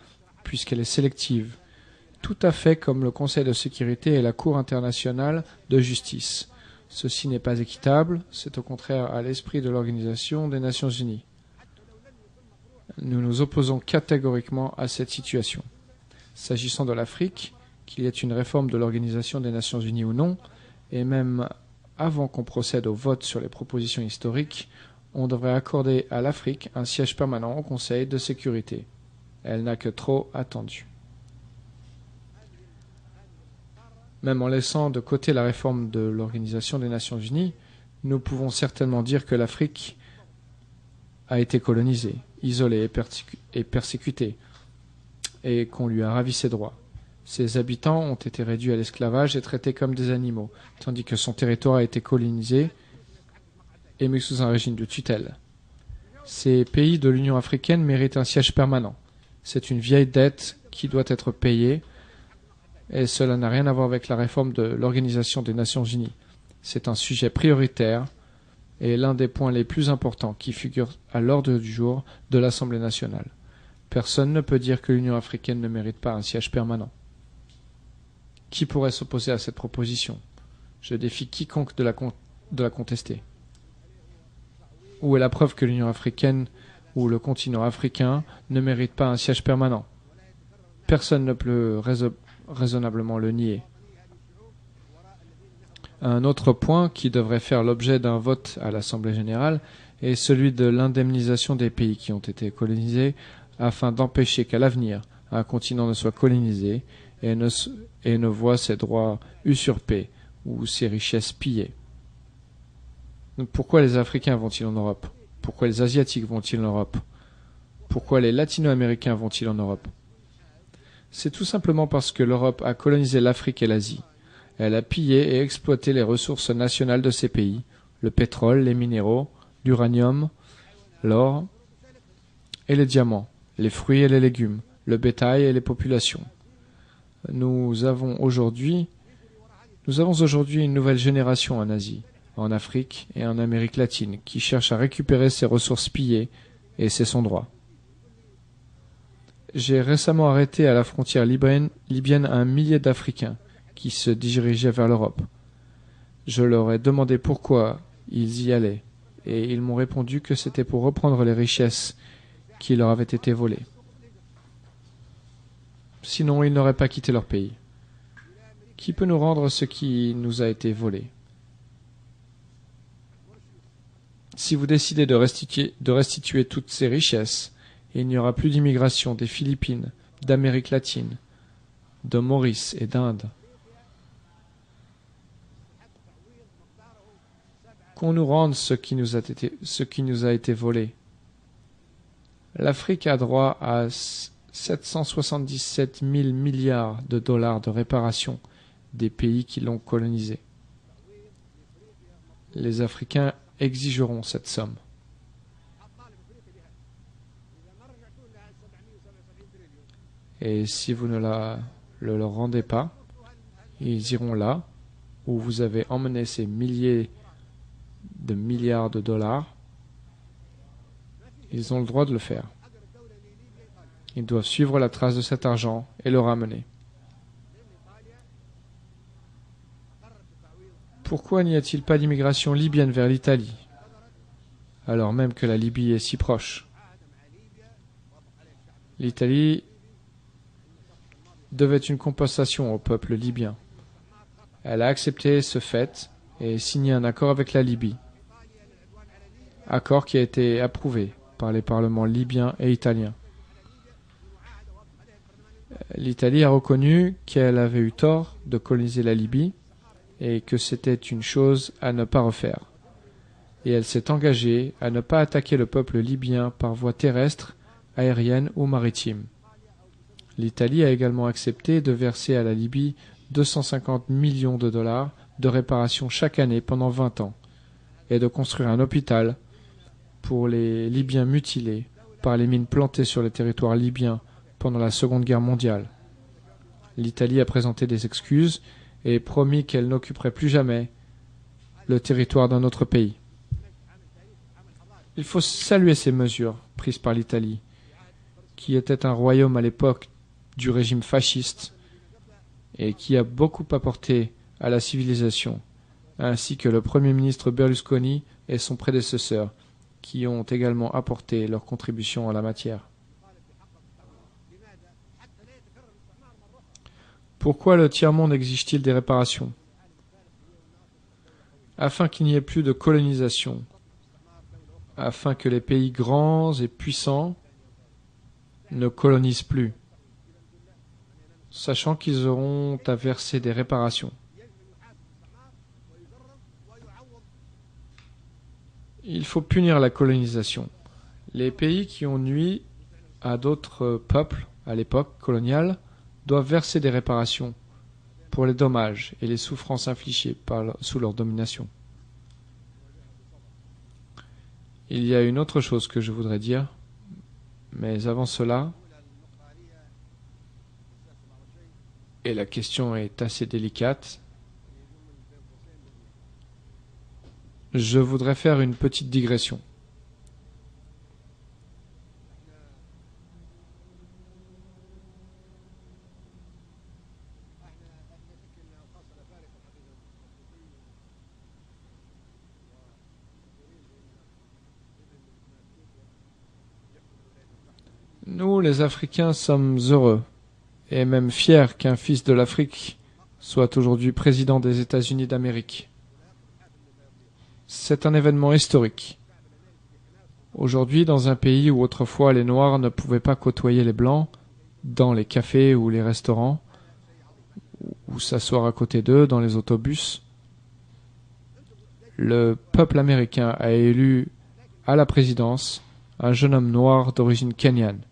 puisqu'elle est sélective, tout à fait comme le Conseil de sécurité et la Cour internationale de justice. Ceci n'est pas équitable, c'est au contraire à l'esprit de l'Organisation des Nations Unies. Nous nous opposons catégoriquement à cette situation. S'agissant de l'Afrique, qu'il y ait une réforme de l'Organisation des Nations Unies ou non, et même avant qu'on procède au vote sur les propositions historiques, on devrait accorder à l'Afrique un siège permanent au Conseil de sécurité. Elle n'a que trop attendu. Même en laissant de côté la réforme de l'Organisation des Nations Unies, nous pouvons certainement dire que l'Afrique a été colonisée, isolée et persécutée, et qu'on lui a ravi ses droits. Ses habitants ont été réduits à l'esclavage et traités comme des animaux, tandis que son territoire a été colonisé et mis sous un régime de tutelle. Ces pays de l'Union africaine méritent un siège permanent. C'est une vieille dette qui doit être payée, et cela n'a rien à voir avec la réforme de l'Organisation des Nations Unies. C'est un sujet prioritaire et l'un des points les plus importants qui figure à l'ordre du jour de l'Assemblée nationale. Personne ne peut dire que l'Union africaine ne mérite pas un siège permanent. Qui pourrait s'opposer à cette proposition? Je défie quiconque de la contester. Où est la preuve que l'Union africaine ou le continent africain ne mérite pas un siège permanent? Personne ne peut raisonnablement le nier. Un autre point qui devrait faire l'objet d'un vote à l'Assemblée générale est celui de l'indemnisation des pays qui ont été colonisés afin d'empêcher qu'à l'avenir un continent ne soit colonisé et ne voit ses droits usurpés ou ses richesses pillées. Pourquoi les Africains vont-ils en Europe? Pourquoi les Asiatiques vont-ils en Europe? Pourquoi les Latino-Américains vont-ils en Europe? C'est tout simplement parce que l'Europe a colonisé l'Afrique et l'Asie. Elle a pillé et exploité les ressources nationales de ces pays, le pétrole, les minéraux, l'uranium, l'or et les diamants, les fruits et les légumes, le bétail et les populations. Nous avons aujourd'hui une nouvelle génération en Asie, en Afrique et en Amérique latine qui cherche à récupérer ces ressources pillées, et c'est son droit. J'ai récemment arrêté à la frontière libyenne un millier d'Africains qui se dirigeaient vers l'Europe. Je leur ai demandé pourquoi ils y allaient, et ils m'ont répondu que c'était pour reprendre les richesses qui leur avaient été volées. Sinon, ils n'auraient pas quitté leur pays. Qui peut nous rendre ce qui nous a été volé? Si vous décidez de restituer toutes ces richesses, il n'y aura plus d'immigration des Philippines, d'Amérique latine, de Maurice et d'Inde. Qu'on nous rende ce qui nous a été volé. L'Afrique a droit à 777 000 milliards de dollars de réparation des pays qui l'ont colonisé. Les Africains exigeront cette somme. Et si vous ne le leur rendez pas, ils iront là où vous avez emmené ces milliers de milliards de dollars. Ils ont le droit de le faire. Ils doivent suivre la trace de cet argent et le ramener. Pourquoi n'y a-t-il pas d'immigration libyenne vers l'Italie, alors même que la Libye est si proche? L'Italie devait une compensation au peuple libyen. Elle a accepté ce fait et signé un accord avec la Libye. Accord qui a été approuvé par les parlements libyens et italiens. L'Italie a reconnu qu'elle avait eu tort de coloniser la Libye et que c'était une chose à ne pas refaire. Et elle s'est engagée à ne pas attaquer le peuple libyen par voie terrestre, aérienne ou maritime. L'Italie a également accepté de verser à la Libye 250 millions de dollars de réparation chaque année pendant 20 ans et de construire un hôpital pour les Libyens mutilés par les mines plantées sur le territoire libyen pendant la Seconde Guerre mondiale. L'Italie a présenté des excuses et promis qu'elle n'occuperait plus jamais le territoire d'un autre pays. Il faut saluer ces mesures prises par l'Italie, qui était un royaume à l'époque du régime fasciste et qui a beaucoup apporté à la civilisation, ainsi que le Premier ministre Berlusconi et son prédécesseur, qui ont également apporté leur contribution en la matière. Pourquoi le tiers-monde exige-t-il des réparations? Afin qu'il n'y ait plus de colonisation, afin que les pays grands et puissants ne colonisent plus. sachant qu'ils auront à verser des réparations. Il faut punir la colonisation. Les pays qui ont nui à d'autres peuples à l'époque coloniale doivent verser des réparations pour les dommages et les souffrances infligées sous leur domination. Il y a une autre chose que je voudrais dire, mais avant cela, et la question est assez délicate, je voudrais faire une petite digression. Nous, les Africains, sommes heureux et même fiers qu'un fils de l'Afrique soit aujourd'hui président des États-Unis d'Amérique. C'est un événement historique. Aujourd'hui, dans un pays où autrefois les Noirs ne pouvaient pas côtoyer les Blancs, dans les cafés ou les restaurants, ou s'asseoir à côté d'eux dans les autobus, le peuple américain a élu à la présidence un jeune homme noir d'origine kenyane,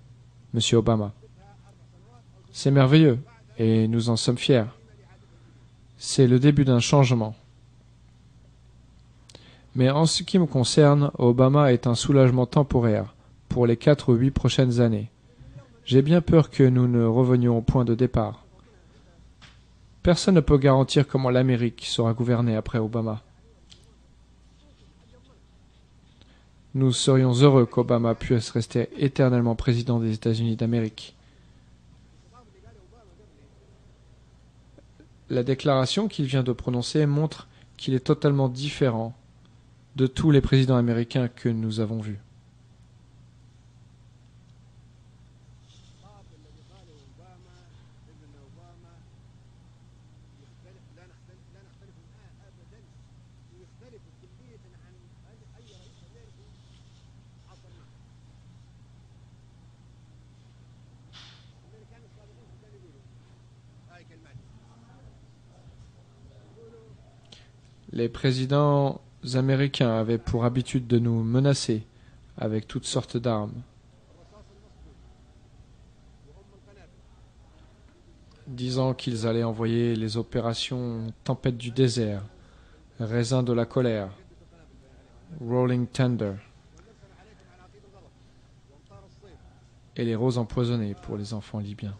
M. Obama. C'est merveilleux, et nous en sommes fiers. C'est le début d'un changement. Mais en ce qui me concerne, Obama est un soulagement temporaire pour les 4 ou 8 prochaines années. J'ai bien peur que nous ne revenions au point de départ. Personne ne peut garantir comment l'Amérique sera gouvernée après Obama. Nous serions heureux qu'Obama puisse rester éternellement président des États-Unis d'Amérique. La déclaration qu'il vient de prononcer montre qu'il est totalement différent de tous les présidents américains que nous avons vus. Les présidents américains avaient pour habitude de nous menacer avec toutes sortes d'armes, disant qu'ils allaient envoyer les opérations Tempête du désert, Raisin de la colère, Rolling Thunder et les roses empoisonnées pour les enfants libyens.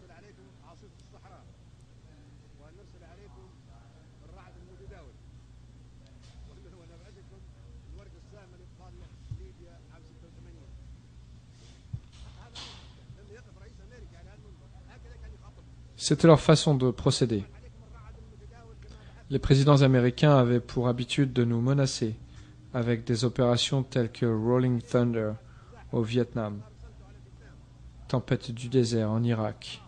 C'était leur façon de procéder. Les présidents américains avaient pour habitude de nous menacer avec des opérations telles que Rolling Thunder au Vietnam, Tempête du désert en Irak.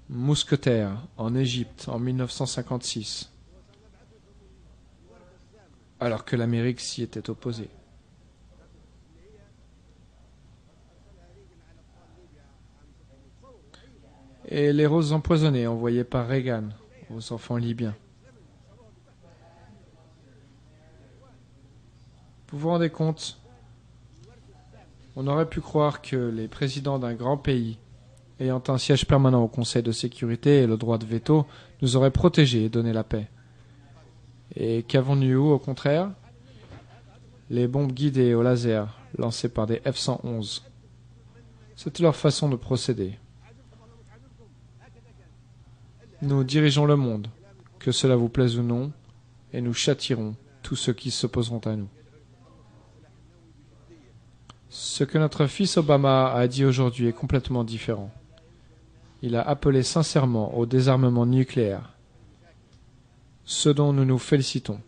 Mousquetaires en Égypte en 1956, alors que l'Amérique s'y était opposée. Et les roses empoisonnées envoyées par Reagan aux enfants libyens. Vous vous rendez compte? On aurait pu croire que les présidents d'un grand pays ayant un siège permanent au Conseil de sécurité et le droit de veto, nous auraient protégés et donné la paix. Et qu'avons-nous au contraire? Les bombes guidées au laser, lancées par des F-111. C'était leur façon de procéder. Nous dirigeons le monde, que cela vous plaise ou non, et nous châtierons tous ceux qui s'opposeront à nous. Ce que notre fils Obama a dit aujourd'hui est complètement différent. Il a appelé sincèrement au désarmement nucléaire, ce dont nous nous félicitons.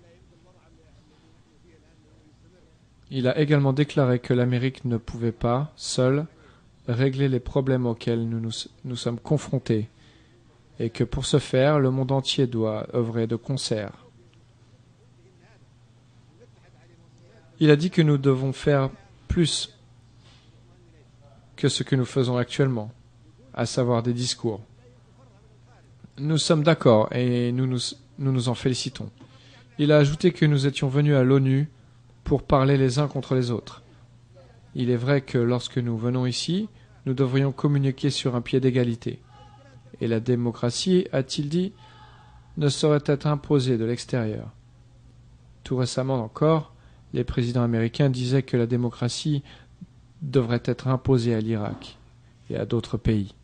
Il a également déclaré que l'Amérique ne pouvait pas, seule, régler les problèmes auxquels nous sommes confrontés et que pour ce faire, le monde entier doit œuvrer de concert. Il a dit que nous devons faire plus que ce que nous faisons actuellement, à savoir des discours. Nous sommes d'accord et nous nous en félicitons. Il a ajouté que nous étions venus à l'ONU pour parler les uns contre les autres. Il est vrai que lorsque nous venons ici, nous devrions communiquer sur un pied d'égalité. Et la démocratie, a-t-il dit, ne saurait être imposée de l'extérieur. Tout récemment encore, les présidents américains disaient que la démocratie devrait être imposée à l'Irak et à d'autres pays.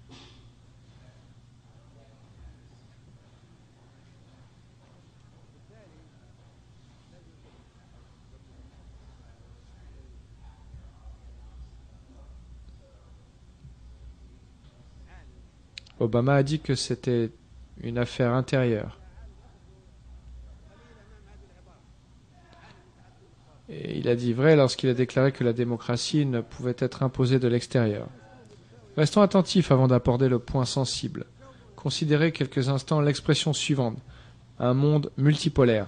Obama a dit que c'était une affaire intérieure. Et il a dit vrai lorsqu'il a déclaré que la démocratie ne pouvait être imposée de l'extérieur. Restons attentifs avant d'aborder le point sensible. Considérez quelques instants l'expression suivante. Un monde multipolaire.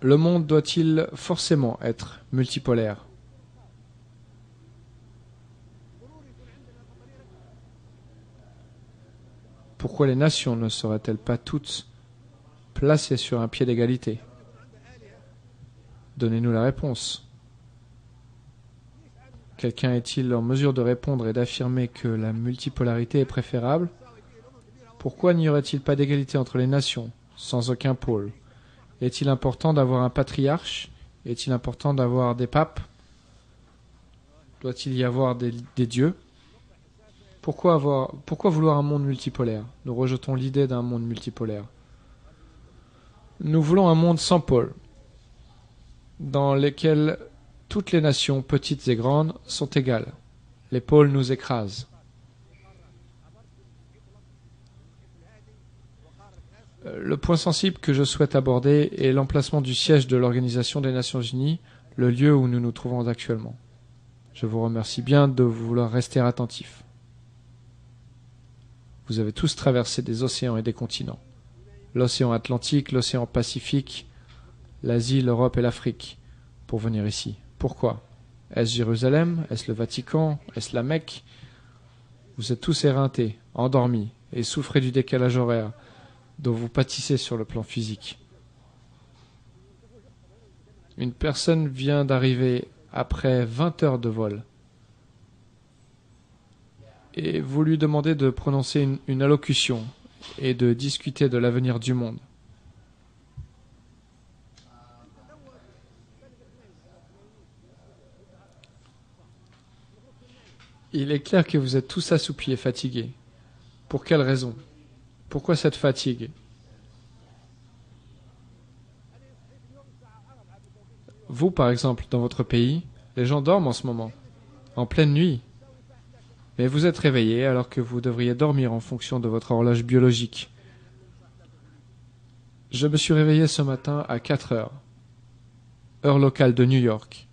Le monde doit-il forcément être multipolaire ? Pourquoi les nations ne seraient-elles pas toutes placées sur un pied d'égalité? Donnez-nous la réponse. Quelqu'un est-il en mesure de répondre et d'affirmer que la multipolarité est préférable? Pourquoi n'y aurait-il pas d'égalité entre les nations, sans aucun pôle? Est-il important d'avoir un patriarche? Est-il important d'avoir des papes? Doit-il y avoir des dieux? Pourquoi vouloir un monde multipolaire? Nous rejetons l'idée d'un monde multipolaire. Nous voulons un monde sans pôle, dans lequel toutes les nations, petites et grandes, sont égales. Les pôles nous écrasent. Le point sensible que je souhaite aborder est l'emplacement du siège de l'Organisation des Nations Unies, le lieu où nous nous trouvons actuellement. Je vous remercie bien de vouloir rester attentifs. Vous avez tous traversé des océans et des continents. L'océan Atlantique, l'océan Pacifique, l'Asie, l'Europe et l'Afrique, pour venir ici. Pourquoi? Est-ce Jérusalem? Est-ce le Vatican? Est-ce la Mecque? Vous êtes tous éreintés, endormis, et souffrez du décalage horaire dont vous pâtissez sur le plan physique. Une personne vient d'arriver après 20 heures de vol. Et vous lui demandez de prononcer une allocution et de discuter de l'avenir du monde. Il est clair que vous êtes tous assoupis et fatigués. Pour quelle raison? Pourquoi cette fatigue? Vous, par exemple, dans votre pays, les gens dorment en ce moment, en pleine nuit. Mais vous êtes réveillés alors que vous devriez dormir en fonction de votre horloge biologique. Je me suis réveillé ce matin à 4 heures, heure locale de New York,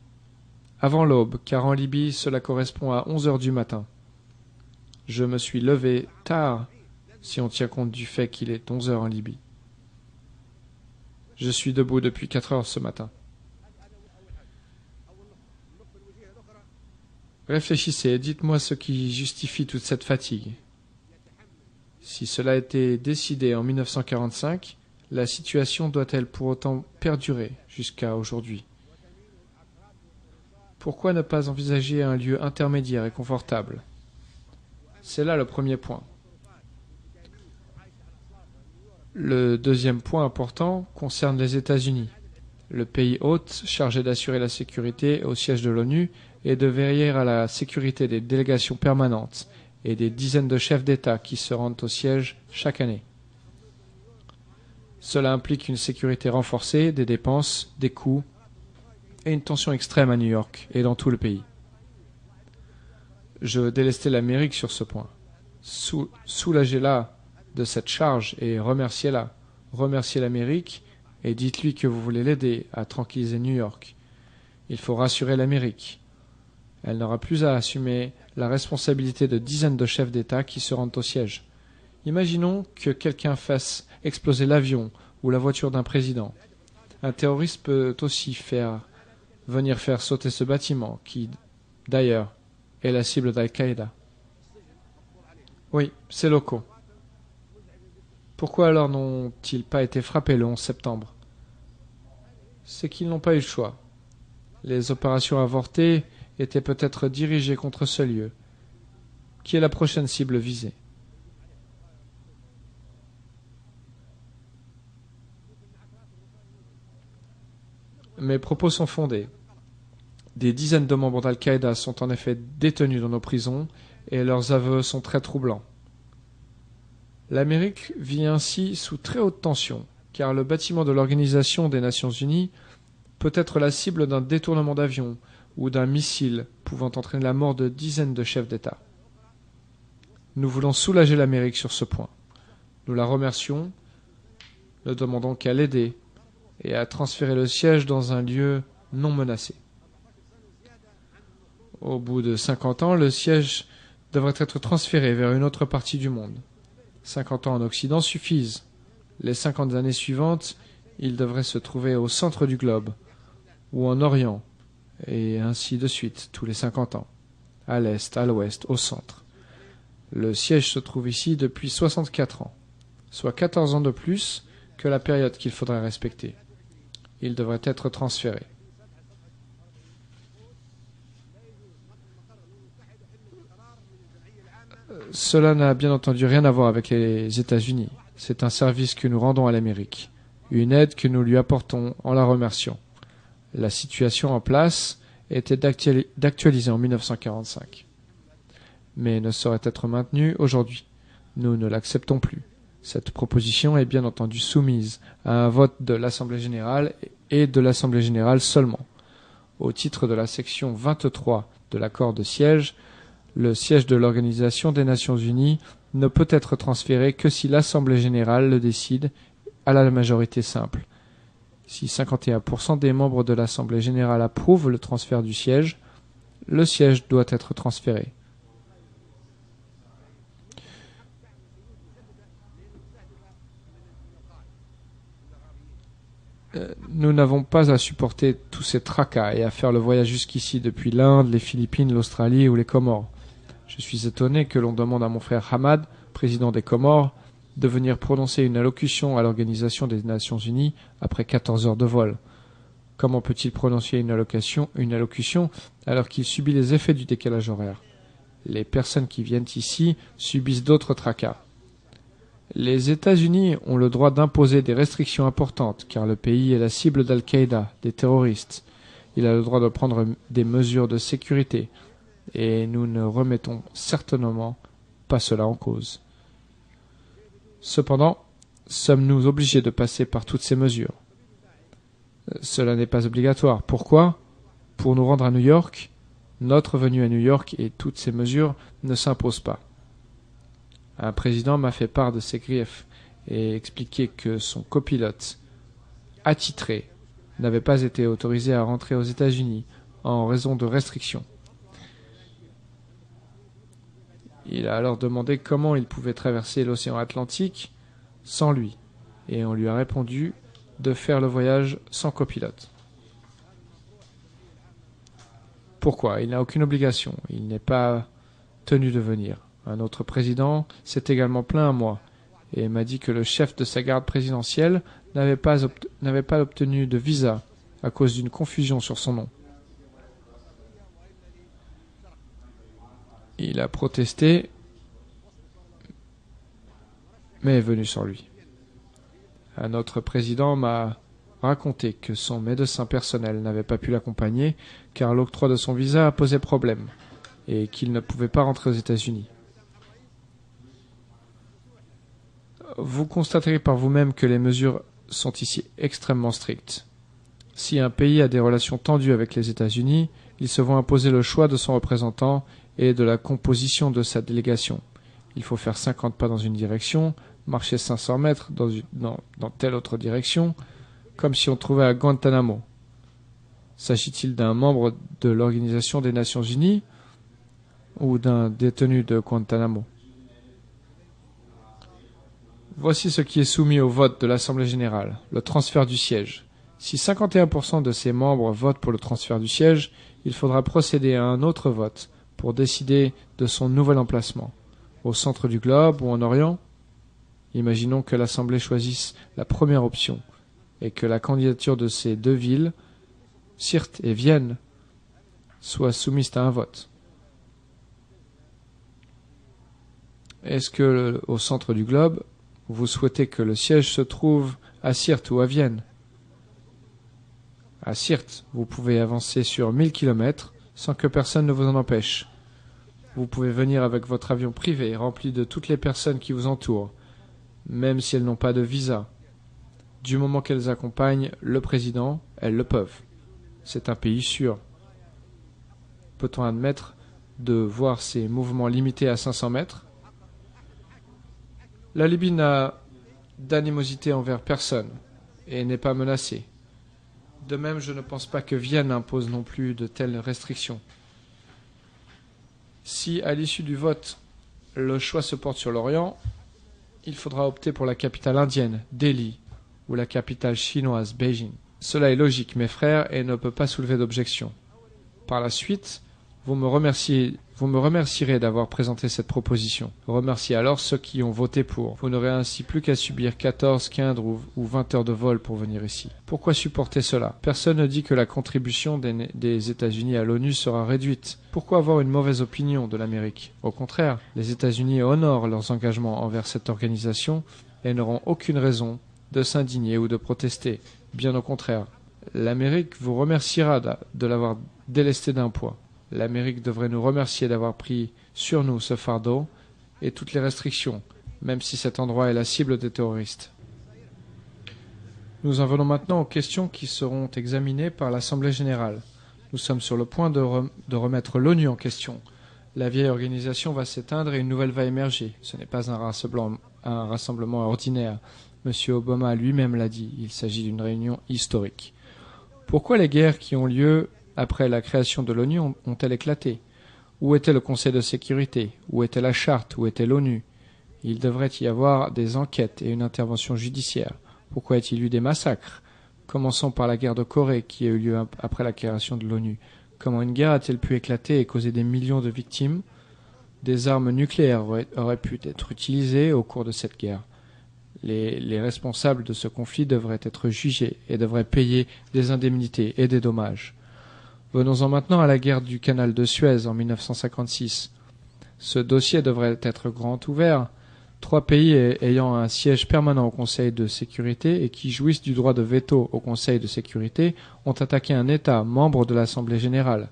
avant l'aube, car en Libye cela correspond à 11 heures du matin. Je me suis levé tard, si on tient compte du fait qu'il est 11 heures en Libye. Je suis debout depuis 4 heures ce matin. Réfléchissez, dites-moi ce qui justifie toute cette fatigue. Si cela a été décidé en 1945, la situation doit-elle pour autant perdurer jusqu'à aujourd'hui? Pourquoi ne pas envisager un lieu intermédiaire et confortable? C'est là le premier point. Le deuxième point important concerne les États-Unis, le pays hôte chargé d'assurer la sécurité au siège de l'ONU et de veiller à la sécurité des délégations permanentes et des dizaines de chefs d'État qui se rendent au siège chaque année. Cela implique une sécurité renforcée, des dépenses, des coûts et une tension extrême à New York et dans tout le pays. Je veux délester l'Amérique sur ce point. Soulagez-la de cette charge et remerciez-la. Remerciez l'Amérique et dites-lui que vous voulez l'aider à tranquilliser New York. Il faut rassurer l'Amérique. Elle n'aura plus à assumer la responsabilité de dizaines de chefs d'État qui se rendent au siège. Imaginons que quelqu'un fasse exploser l'avion ou la voiture d'un président. Un terroriste peut aussi venir faire sauter ce bâtiment, qui, d'ailleurs, est la cible d'Al-Qaïda. Oui, ces locaux. Pourquoi alors n'ont-ils pas été frappés le 11 septembre? C'est qu'ils n'ont pas eu le choix. Les opérations avortées étaient peut-être dirigées contre ce lieu, qui est la prochaine cible visée. Mes propos sont fondés. Des dizaines de membres d'Al-Qaïda sont en effet détenus dans nos prisons et leurs aveux sont très troublants. L'Amérique vit ainsi sous très haute tension, car le bâtiment de l'Organisation des Nations Unies peut être la cible d'un détournement d'avion ou d'un missile pouvant entraîner la mort de dizaines de chefs d'État. Nous voulons soulager l'Amérique sur ce point. Nous la remercions, ne demandons qu'à l'aider et à transférer le siège dans un lieu non menacé. Au bout de 50 ans, le siège devrait être transféré vers une autre partie du monde. 50 ans en Occident suffisent. Les 50 années suivantes, il devrait se trouver au centre du globe, ou en Orient, et ainsi de suite, tous les 50 ans, à l'est, à l'ouest, au centre. Le siège se trouve ici depuis 64 ans, soit 14 ans de plus que la période qu'il faudrait respecter. Il devrait être transféré. Cela n'a bien entendu rien à voir avec les États-Unis. C'est un service que nous rendons à l'Amérique, une aide que nous lui apportons en la remerciant. La situation en place était d'actualiser en 1945, mais ne saurait être maintenue aujourd'hui. Nous ne l'acceptons plus. Cette proposition est bien entendu soumise à un vote de l'Assemblée générale et de l'Assemblée générale seulement. Au titre de la section 23 de l'accord de siège, le siège de l'Organisation des Nations Unies ne peut être transféré que si l'Assemblée générale le décide à la majorité simple. Si 51% des membres de l'Assemblée générale approuvent le transfert du siège, le siège doit être transféré. Nous n'avons pas à supporter tous ces tracas et à faire le voyage jusqu'ici depuis l'Inde, les Philippines, l'Australie ou les Comores. Je suis étonné que l'on demande à mon frère Hamad, président des Comores, de venir prononcer une allocution à l'Organisation des Nations Unies après 14 heures de vol. Comment peut-il prononcer une allocution alors qu'il subit les effets du décalage horaire? Les personnes qui viennent ici subissent d'autres tracas. Les États-Unis ont le droit d'imposer des restrictions importantes, car le pays est la cible d'Al-Qaïda, des terroristes. Il a le droit de prendre des mesures de sécurité, et nous ne remettons certainement pas cela en cause. Cependant, sommes-nous obligés de passer par toutes ces mesures? Cela n'est pas obligatoire. Pourquoi? Pour nous rendre à New York, notre venue à New York et toutes ces mesures ne s'imposent pas. Un président m'a fait part de ses griefs et expliqué que son copilote, attitré, n'avait pas été autorisé à rentrer aux États-Unis en raison de restrictions. Il a alors demandé comment il pouvait traverser l'océan Atlantique sans lui, et on lui a répondu de faire le voyage sans copilote. Pourquoi? Il n'a aucune obligation, il n'est pas tenu de venir. Un autre président s'est également plaint à moi et m'a dit que le chef de sa garde présidentielle n'avait pas obtenu de visa à cause d'une confusion sur son nom. Il a protesté, mais est venu sans lui. Un autre président m'a raconté que son médecin personnel n'avait pas pu l'accompagner car l'octroi de son visa a posé problème et qu'il ne pouvait pas rentrer aux États-Unis. Vous constaterez par vous-même que les mesures sont ici extrêmement strictes. Si un pays a des relations tendues avec les États-Unis, ils se voient imposer le choix de son représentant et de la composition de sa délégation. Il faut faire 50 pas dans une direction, marcher 500 mètres dans telle autre direction, comme si on trouvait à Guantanamo. S'agit-il d'un membre de l'Organisation des Nations Unies ou d'un détenu de Guantanamo? Voici ce qui est soumis au vote de l'Assemblée générale, le transfert du siège. Si 51% de ses membres votent pour le transfert du siège, il faudra procéder à un autre vote pour décider de son nouvel emplacement. Au centre du globe ou en Orient? Imaginons que l'Assemblée choisisse la première option et que la candidature de ces deux villes, Sirte et Vienne, soit soumise à un vote. Est-ce que, au centre du globe, vous souhaitez que le siège se trouve à Sirte ou à Vienne? À Sirte, vous pouvez avancer sur 1000 km sans que personne ne vous en empêche. Vous pouvez venir avec votre avion privé rempli de toutes les personnes qui vous entourent, même si elles n'ont pas de visa. Du moment qu'elles accompagnent le président, elles le peuvent. C'est un pays sûr. Peut-on admettre de voir ces mouvements limités à 500 mètres? La Libye n'a d'animosité envers personne et n'est pas menacée. De même, je ne pense pas que Vienne impose non plus de telles restrictions. Si, à l'issue du vote, le choix se porte sur l'Orient, il faudra opter pour la capitale indienne, Delhi, ou la capitale chinoise, Beijing. Cela est logique, mes frères, et ne peut pas soulever d'objection. Par la suite, vous me remercierez d'avoir présenté cette proposition. Remerciez alors ceux qui ont voté pour. Vous n'aurez ainsi plus qu'à subir 14, 15 ou 20 heures de vol pour venir ici. Pourquoi supporter cela? Personne ne dit que la contribution des États-Unis à l'ONU sera réduite. Pourquoi avoir une mauvaise opinion de l'Amérique? Au contraire, les États-Unis honorent leurs engagements envers cette organisation et n'auront aucune raison de s'indigner ou de protester. Bien au contraire, l'Amérique vous remerciera de l'avoir délesté d'un poids. L'Amérique devrait nous remercier d'avoir pris sur nous ce fardeau et toutes les restrictions, même si cet endroit est la cible des terroristes. Nous en venons maintenant aux questions qui seront examinées par l'Assemblée générale. Nous sommes sur le point de remettre l'ONU en question. La vieille organisation va s'éteindre et une nouvelle va émerger. Ce n'est pas un rassemblement ordinaire. M. Obama lui-même l'a dit, il s'agit d'une réunion historique. Pourquoi les guerres qui ont lieu après la création de l'ONU ont-elles éclaté? Où était le Conseil de sécurité? Où était la Charte? Où était l'ONU? Il devrait y avoir des enquêtes et une intervention judiciaire. Pourquoi a-t-il eu des massacres? Commençons par la guerre de Corée qui a eu lieu après la création de l'ONU. Comment une guerre a-t-elle pu éclater et causer des millions de victimes? Des armes nucléaires auraient pu être utilisées au cours de cette guerre. Les responsables de ce conflit devraient être jugés et devraient payer des indemnités et des dommages. Venons-en maintenant à la guerre du canal de Suez en 1956. Ce dossier devrait être grand ouvert. 3 pays ayant un siège permanent au Conseil de sécurité et qui jouissent du droit de veto au Conseil de sécurité ont attaqué un État membre de l'Assemblée générale.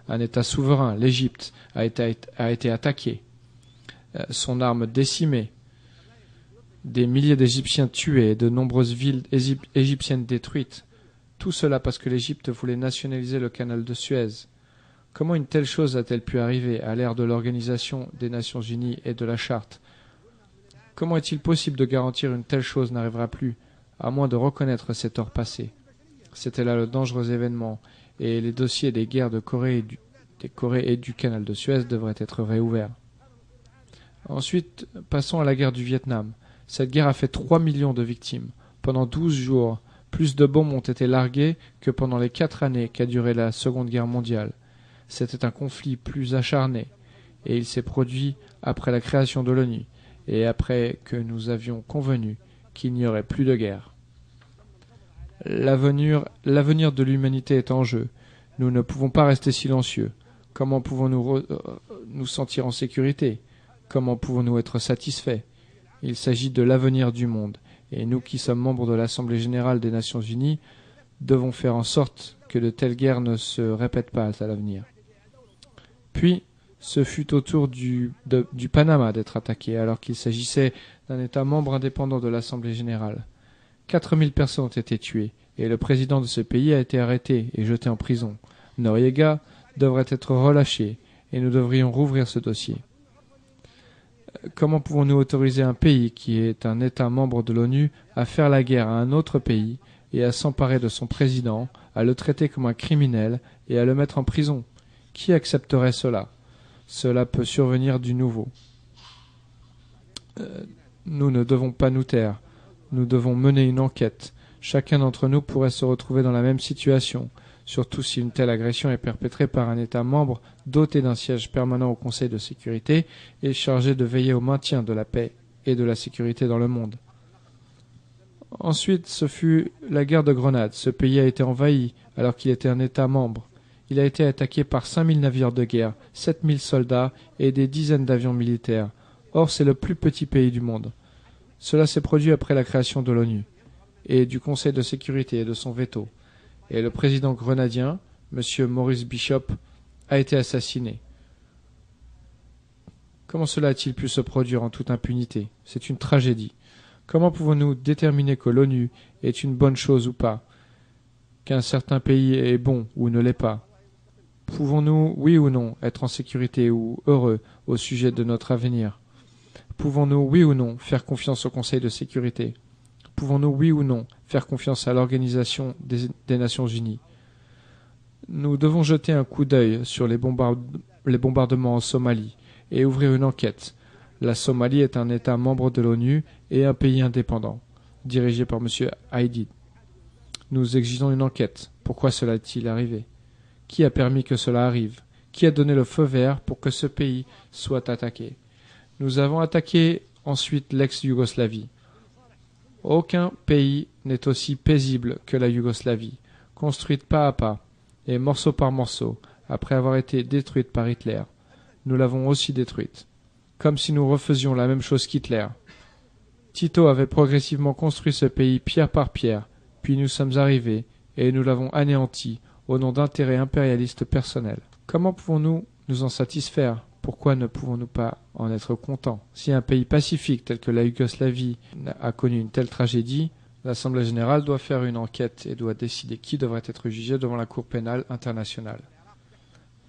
Un État souverain, l'Égypte, a été attaqué. Son arme décimée. Des milliers d'Égyptiens tués et de nombreuses villes égyptiennes détruites. Tout cela parce que l'Égypte voulait nationaliser le canal de Suez. Comment une telle chose a-t-elle pu arriver à l'ère de l'Organisation des Nations Unies et de la Charte? Comment est-il possible de garantir une telle chose n'arrivera plus, à moins de reconnaître ses torts passés? C'était là le dangereux événement, et les dossiers des guerres de Corée et du canal de Suez devraient être réouverts. Ensuite, passons à la guerre du Vietnam. Cette guerre a fait 3 millions de victimes. Pendant 12 jours, plus de bombes ont été larguées que pendant les 4 années qu'a duré la Seconde Guerre mondiale. C'était un conflit plus acharné, et il s'est produit après la création de l'ONU, et après que nous avions convenu qu'il n'y aurait plus de guerre. L'avenir de l'humanité est en jeu. Nous ne pouvons pas rester silencieux. Comment pouvons-nous nous sentir en sécurité? Comment pouvons-nous être satisfaits? Il s'agit de l'avenir du monde. Et nous qui sommes membres de l'Assemblée générale des Nations unies devons faire en sorte que de telles guerres ne se répètent pas à l'avenir. Puis, ce fut au tour du Panama d'être attaqué, alors qu'il s'agissait d'un État membre indépendant de l'Assemblée générale. 4000 personnes ont été tuées, et le président de ce pays a été arrêté et jeté en prison. Noriega devrait être relâché, et nous devrions rouvrir ce dossier. Comment pouvons-nous autoriser un pays qui est un État membre de l'ONU à faire la guerre à un autre pays et à s'emparer de son président, à le traiter comme un criminel et à le mettre en prison. Qui accepterait cela? Cela peut survenir du nouveau. Nous ne devons pas nous taire. Nous devons mener une enquête. Chacun d'entre nous pourrait se retrouver dans la même situation, surtout si une telle agression est perpétrée par un État membre doté d'un siège permanent au Conseil de sécurité et chargé de veiller au maintien de la paix et de la sécurité dans le monde. Ensuite, ce fut la guerre de Grenade. Ce pays a été envahi alors qu'il était un État membre. Il a été attaqué par 5000 navires de guerre, 7000 soldats et des dizaines d'avions militaires. Or, c'est le plus petit pays du monde. Cela s'est produit après la création de l'ONU et du Conseil de sécurité et de son veto. Et le président grenadien, M. Maurice Bishop, a été assassiné. Comment cela a-t-il pu se produire en toute impunité? C'est une tragédie. Comment pouvons-nous déterminer que l'ONU est une bonne chose ou pas? Qu'un certain pays est bon ou ne l'est pas? Pouvons-nous, oui ou non, être en sécurité ou heureux au sujet de notre avenir? Pouvons-nous, oui ou non, faire confiance au Conseil de sécurité? Pouvons-nous, oui ou non, faire confiance à l'Organisation des Nations Unies? Nous devons jeter un coup d'œil sur les bombardements en Somalie et ouvrir une enquête. La Somalie est un État membre de l'ONU et un pays indépendant, dirigé par M. Aidid. Nous exigeons une enquête. Pourquoi cela est-il arrivé? Qui a permis que cela arrive? Qui a donné le feu vert pour que ce pays soit attaqué? Nous avons attaqué ensuite l'ex-Yougoslavie. Aucun pays n'est aussi paisible que la Yougoslavie, construite pas à pas et morceau par morceau, après avoir été détruite par Hitler. Nous l'avons aussi détruite, comme si nous refaisions la même chose qu'Hitler. Tito avait progressivement construit ce pays pierre par pierre, puis nous sommes arrivés et nous l'avons anéanti au nom d'intérêts impérialistes personnels. Comment pouvons-nous nous en satisfaire? Pourquoi ne pouvons-nous pas en être contents? Si un pays pacifique tel que la Yougoslavie a connu une telle tragédie, l'Assemblée générale doit faire une enquête et doit décider qui devrait être jugé devant la Cour pénale internationale.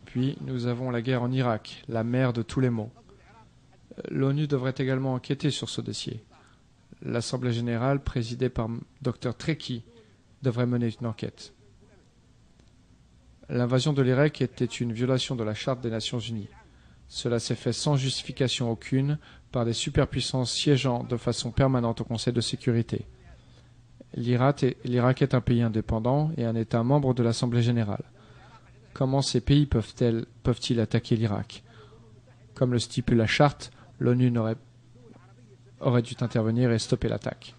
Puis nous avons la guerre en Irak, la mère de tous les maux. L'ONU devrait également enquêter sur ce dossier. L'Assemblée générale, présidée par Dr Trekkie, devrait mener une enquête. L'invasion de l'Irak était une violation de la Charte des Nations Unies. Cela s'est fait sans justification aucune par des superpuissances siégeant de façon permanente au Conseil de sécurité. L'Irak est un pays indépendant et un État membre de l'Assemblée générale. Comment ces pays peuvent-ils attaquer l'Irak? Comme le stipule la Charte, l'ONU aurait dû intervenir et stopper l'attaque.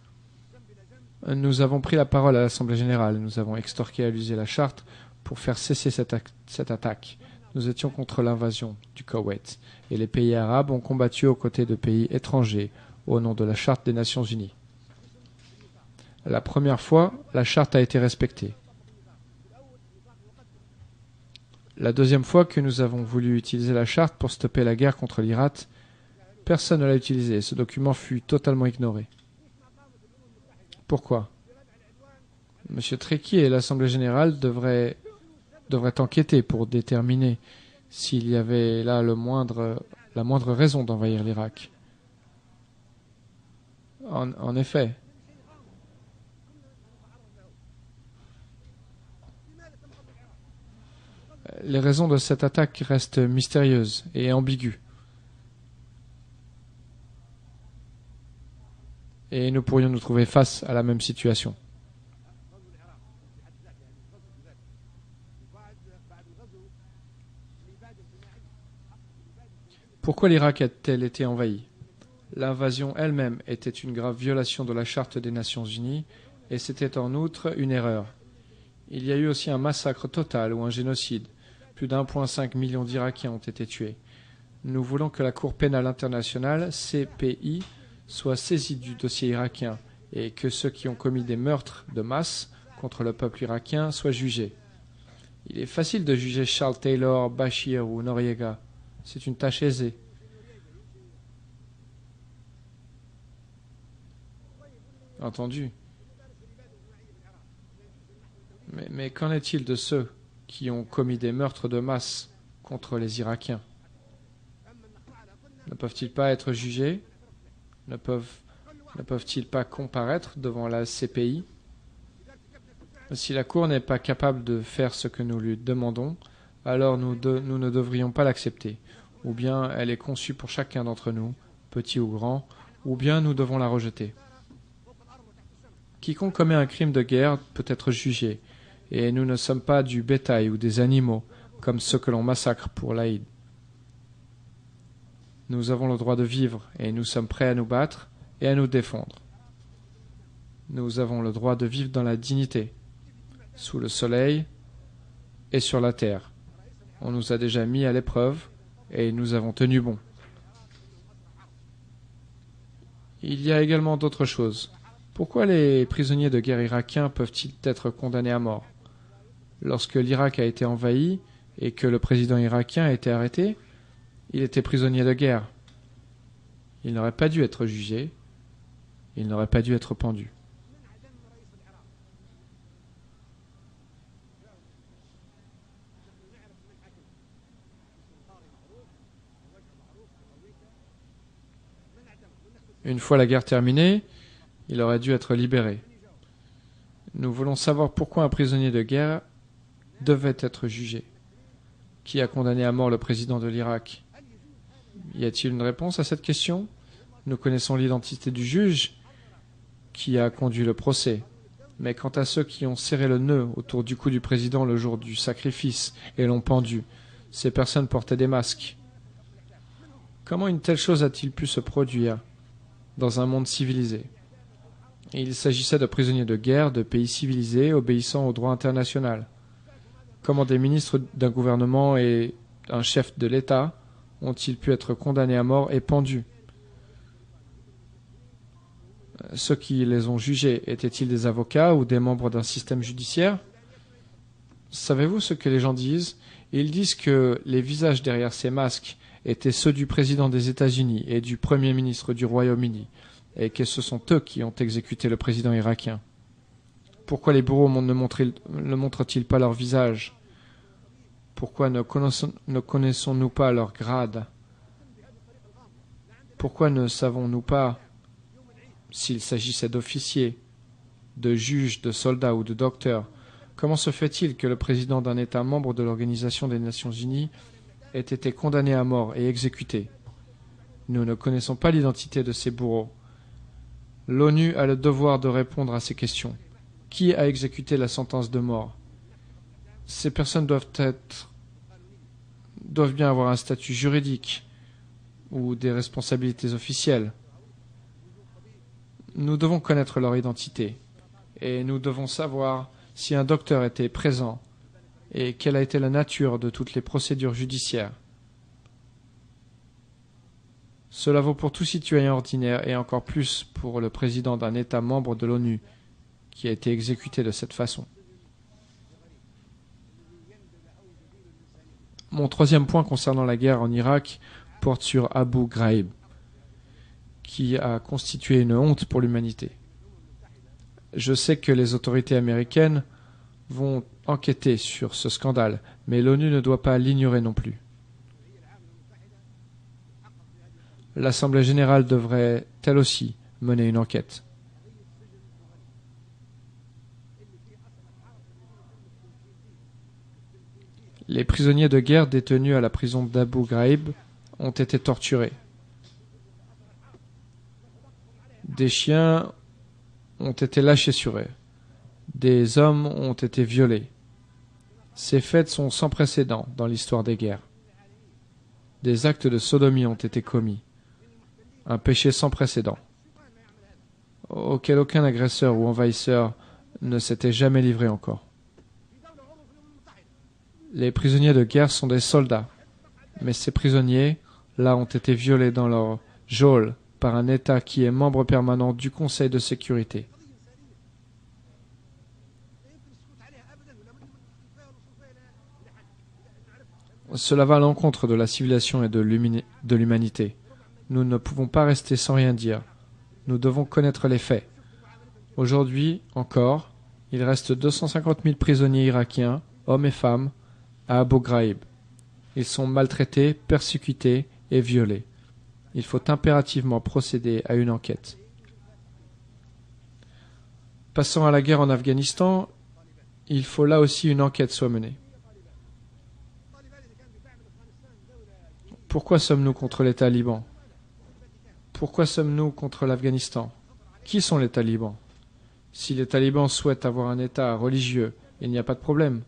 Nous avons pris la parole à l'Assemblée générale. Nous avons extorqué à l'user la Charte pour faire cesser cette attaque. Nous étions contre l'invasion du Koweït et les pays arabes ont combattu aux côtés de pays étrangers au nom de la Charte des Nations Unies. La première fois, la Charte a été respectée. La deuxième fois que nous avons voulu utiliser la Charte pour stopper la guerre contre l'Irak, personne ne l'a utilisé. Ce document fut totalement ignoré. Pourquoi? M. Trekkie et l'Assemblée générale devraient enquêter pour déterminer s'il y avait là la moindre raison d'envahir l'Irak. En effet, les raisons de cette attaque restent mystérieuses et ambiguës. Et nous pourrions nous trouver face à la même situation. Pourquoi l'Irak a-t-elle été envahi? L'invasion elle-même était une grave violation de la Charte des Nations Unies et c'était en outre une erreur. Il y a eu aussi un massacre total ou un génocide. Plus d'1,5 million d'Irakiens ont été tués. Nous voulons que la Cour pénale internationale, CPI, soit saisie du dossier irakien et que ceux qui ont commis des meurtres de masse contre le peuple irakien soient jugés. Il est facile de juger Charles Taylor, Bashir ou Noriega. C'est une tâche aisée. Entendu. Mais qu'en est-il de ceux qui ont commis des meurtres de masse contre les Irakiens? Ne peuvent-ils pas être jugés? Ne peuvent-ils pas comparaître devant la CPI? Si la Cour n'est pas capable de faire ce que nous lui demandons, alors nous ne devrions pas l'accepter. Ou bien elle est conçue pour chacun d'entre nous, petit ou grand, ou bien nous devons la rejeter. Quiconque commet un crime de guerre peut être jugé, et nous ne sommes pas du bétail ou des animaux, comme ceux que l'on massacre pour l'Aïd. Nous avons le droit de vivre, et nous sommes prêts à nous battre et à nous défendre. Nous avons le droit de vivre dans la dignité, sous le soleil et sur la terre. On nous a déjà mis à l'épreuve, et nous avons tenu bon. Il y a également d'autres choses. Pourquoi les prisonniers de guerre irakiens peuvent-ils être condamnés à mort? Lorsque l'Irak a été envahi et que le président irakien a été arrêté, il était prisonnier de guerre. Il n'aurait pas dû être jugé, il n'aurait pas dû être pendu. Une fois la guerre terminée, il aurait dû être libéré. Nous voulons savoir pourquoi un prisonnier de guerre devait être jugé. Qui a condamné à mort le président de l'Irak? Y a-t-il une réponse à cette question? Nous connaissons l'identité du juge qui a conduit le procès. Mais quant à ceux qui ont serré le nœud autour du cou du président le jour du sacrifice et l'ont pendu, ces personnes portaient des masques. Comment une telle chose a-t-il pu se produire dans un monde civilisé? Il s'agissait de prisonniers de guerre de pays civilisés obéissant au droit international. Comment des ministres d'un gouvernement et un chef de l'État ont-ils pu être condamnés à mort et pendus? Ceux qui les ont jugés étaient-ils des avocats ou des membres d'un système judiciaire? Savez-vous ce que les gens disent? Ils disent que les visages derrière ces masques étaient ceux du président des États-Unis et du premier ministre du Royaume-Uni, et que ce sont eux qui ont exécuté le président irakien. Pourquoi les bourreaux ne montrent-ils pas leur visage? Pourquoi ne connaissons-nous pas leur grade? Pourquoi ne savons-nous pas s'il s'agissait d'officiers, de juges, de soldats ou de docteurs? Comment se fait-il que le président d'un État membre de l'Organisation des Nations Unies ait été condamné à mort et exécuté? Nous ne connaissons pas l'identité de ces bourreaux. L'ONU a le devoir de répondre à ces questions. Qui a exécuté la sentence de mort? Ces personnes doivent bien avoir un statut juridique ou des responsabilités officielles. Nous devons connaître leur identité et nous devons savoir si un docteur était présent et quelle a été la nature de toutes les procédures judiciaires. Cela vaut pour tout citoyen ordinaire et encore plus pour le président d'un État membre de l'ONU qui a été exécuté de cette façon. Mon troisième point concernant la guerre en Irak porte sur Abu Ghraib, qui a constitué une honte pour l'humanité. Je sais que les autorités américaines vont enquêter sur ce scandale, mais l'ONU ne doit pas l'ignorer non plus. L'Assemblée générale devrait, elle aussi, mener une enquête. Les prisonniers de guerre détenus à la prison d'Abu Ghraib ont été torturés. Des chiens ont été lâchés sur eux. Des hommes ont été violés. Ces faits sont sans précédent dans l'histoire des guerres. Des actes de sodomie ont été commis. Un péché sans précédent, auquel aucun agresseur ou envahisseur ne s'était jamais livré encore. Les prisonniers de guerre sont des soldats, mais ces prisonniers, là, ont été violés dans leur geôle par un État qui est membre permanent du Conseil de sécurité. Cela va à l'encontre de la civilisation et de l'humanité. Nous ne pouvons pas rester sans rien dire. Nous devons connaître les faits. Aujourd'hui, encore, il reste 250 000 prisonniers irakiens, hommes et femmes, à Abu Ghraib. Ils sont maltraités, persécutés et violés. Il faut impérativement procéder à une enquête. Passant à la guerre en Afghanistan, il faut là aussi une enquête soit menée. Pourquoi sommes-nous contre les talibans? Pourquoi sommes-nous contre l'Afghanistan? Qui sont les talibans? Si les talibans souhaitent avoir un État religieux, il n'y a pas de problème.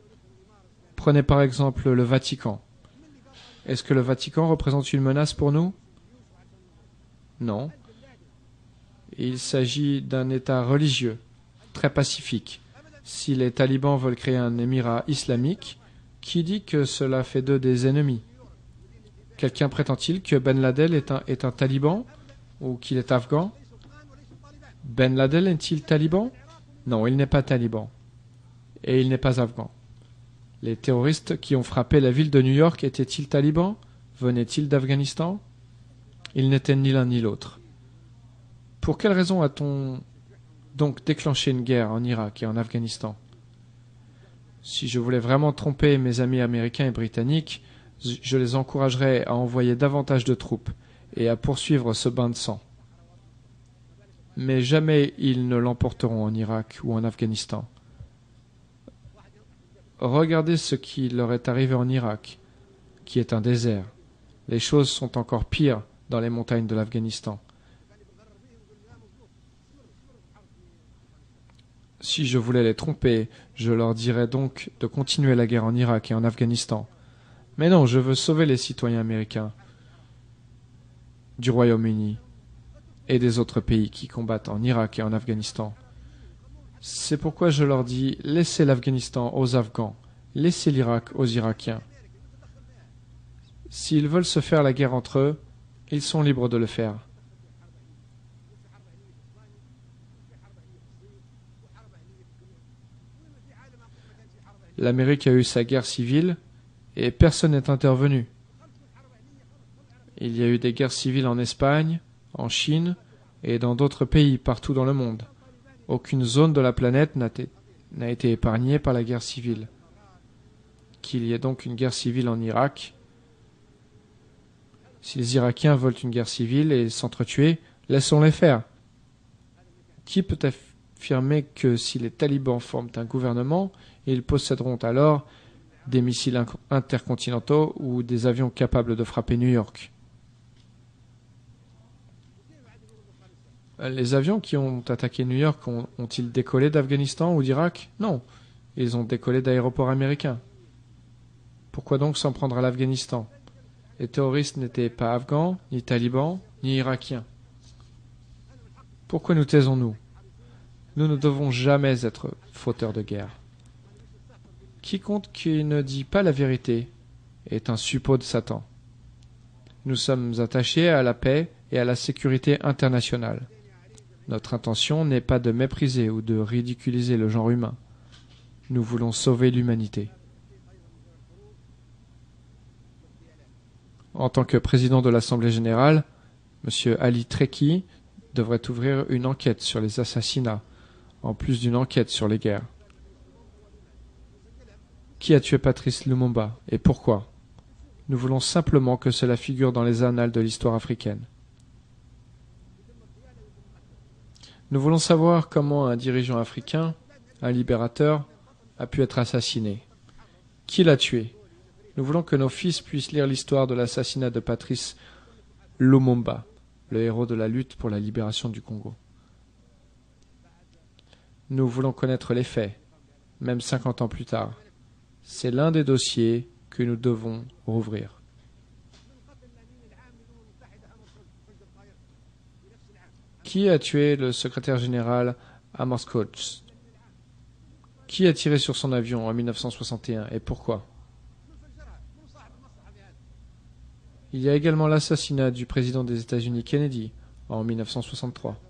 Prenez par exemple le Vatican. Est-ce que le Vatican représente une menace pour nous? Non. Il s'agit d'un État religieux, très pacifique. Si les talibans veulent créer un émirat islamique, qui dit que cela fait d'eux des ennemis? Quelqu'un prétend-il que Ben Laden est un taliban ou qu'il est afghan? Ben Laden est-il taliban? Non, il n'est pas taliban. Et il n'est pas afghan. Les terroristes qui ont frappé la ville de New York étaient-ils talibans? Venaient-ils d'Afghanistan? Ils n'étaient ni l'un ni l'autre. Pour quelle raison a-t-on donc déclenché une guerre en Irak et en Afghanistan? Si je voulais vraiment tromper mes amis américains et britanniques, je les encouragerais à envoyer davantage de troupes et à poursuivre ce bain de sang. Mais jamais ils ne l'emporteront en Irak ou en Afghanistan. Regardez ce qui leur est arrivé en Irak, qui est un désert. Les choses sont encore pires dans les montagnes de l'Afghanistan. Si je voulais les tromper, je leur dirais donc de continuer la guerre en Irak et en Afghanistan. Mais non, je veux sauver les citoyens américains du Royaume-Uni et des autres pays qui combattent en Irak et en Afghanistan. C'est pourquoi je leur dis, laissez l'Afghanistan aux Afghans, laissez l'Irak aux Irakiens. S'ils veulent se faire la guerre entre eux, ils sont libres de le faire. L'Amérique a eu sa guerre civile et personne n'est intervenu. Il y a eu des guerres civiles en Espagne, en Chine et dans d'autres pays partout dans le monde. Aucune zone de la planète n'a été épargnée par la guerre civile. Qu'il y ait donc une guerre civile en Irak. Si les Irakiens veulent une guerre civile et s'entretuer, laissons-les faire. Qui peut affirmer que si les talibans forment un gouvernement, ils posséderont alors des missiles intercontinentaux ou des avions capables de frapper New York? Les avions qui ont attaqué New York ont-ils décollé d'Afghanistan ou d'Irak? Non, ils ont décollé d'aéroports américains. Pourquoi donc s'en prendre à l'Afghanistan? Les terroristes n'étaient pas afghans, ni talibans, ni irakiens. Pourquoi nous taisons-nous? Nous ne devons jamais être fauteurs de guerre. Quiconque qui ne dit pas la vérité est un suppôt de Satan. Nous sommes attachés à la paix et à la sécurité internationale. Notre intention n'est pas de mépriser ou de ridiculiser le genre humain. Nous voulons sauver l'humanité. En tant que président de l'Assemblée générale, M. Ali Treki devrait ouvrir une enquête sur les assassinats, en plus d'une enquête sur les guerres. Qui a tué Patrice Lumumba et pourquoi? Nous voulons simplement que cela figure dans les annales de l'histoire africaine. Nous voulons savoir comment un dirigeant africain, un libérateur, a pu être assassiné. Qui l'a tué? Nous voulons que nos fils puissent lire l'histoire de l'assassinat de Patrice Lumumba, le héros de la lutte pour la libération du Congo. Nous voulons connaître les faits, même 50 ans plus tard. C'est l'un des dossiers que nous devons rouvrir. Qui a tué le secrétaire général Amos Coates? Qui a tiré sur son avion en 1961 et pourquoi? Il y a également l'assassinat du président des États-Unis Kennedy en 1963.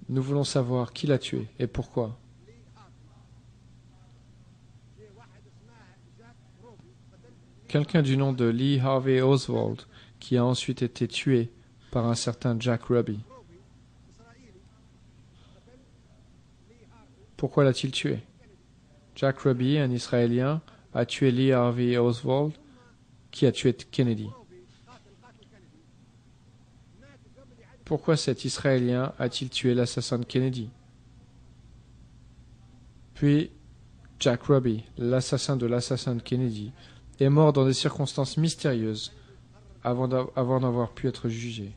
Nous voulons savoir qui l'a tué et pourquoi. Quelqu'un du nom de Lee Harvey Oswald qui a ensuite été tué par un certain Jack Ruby. Pourquoi l'a-t-il tué? Jack Ruby, un Israélien, a tué Lee Harvey Oswald qui a tué Kennedy. Pourquoi cet Israélien a-t-il tué l'assassin de Kennedy? Puis, Jack Ruby, l'assassin de Kennedy, est mort dans des circonstances mystérieuses avant d'avoir pu être jugé.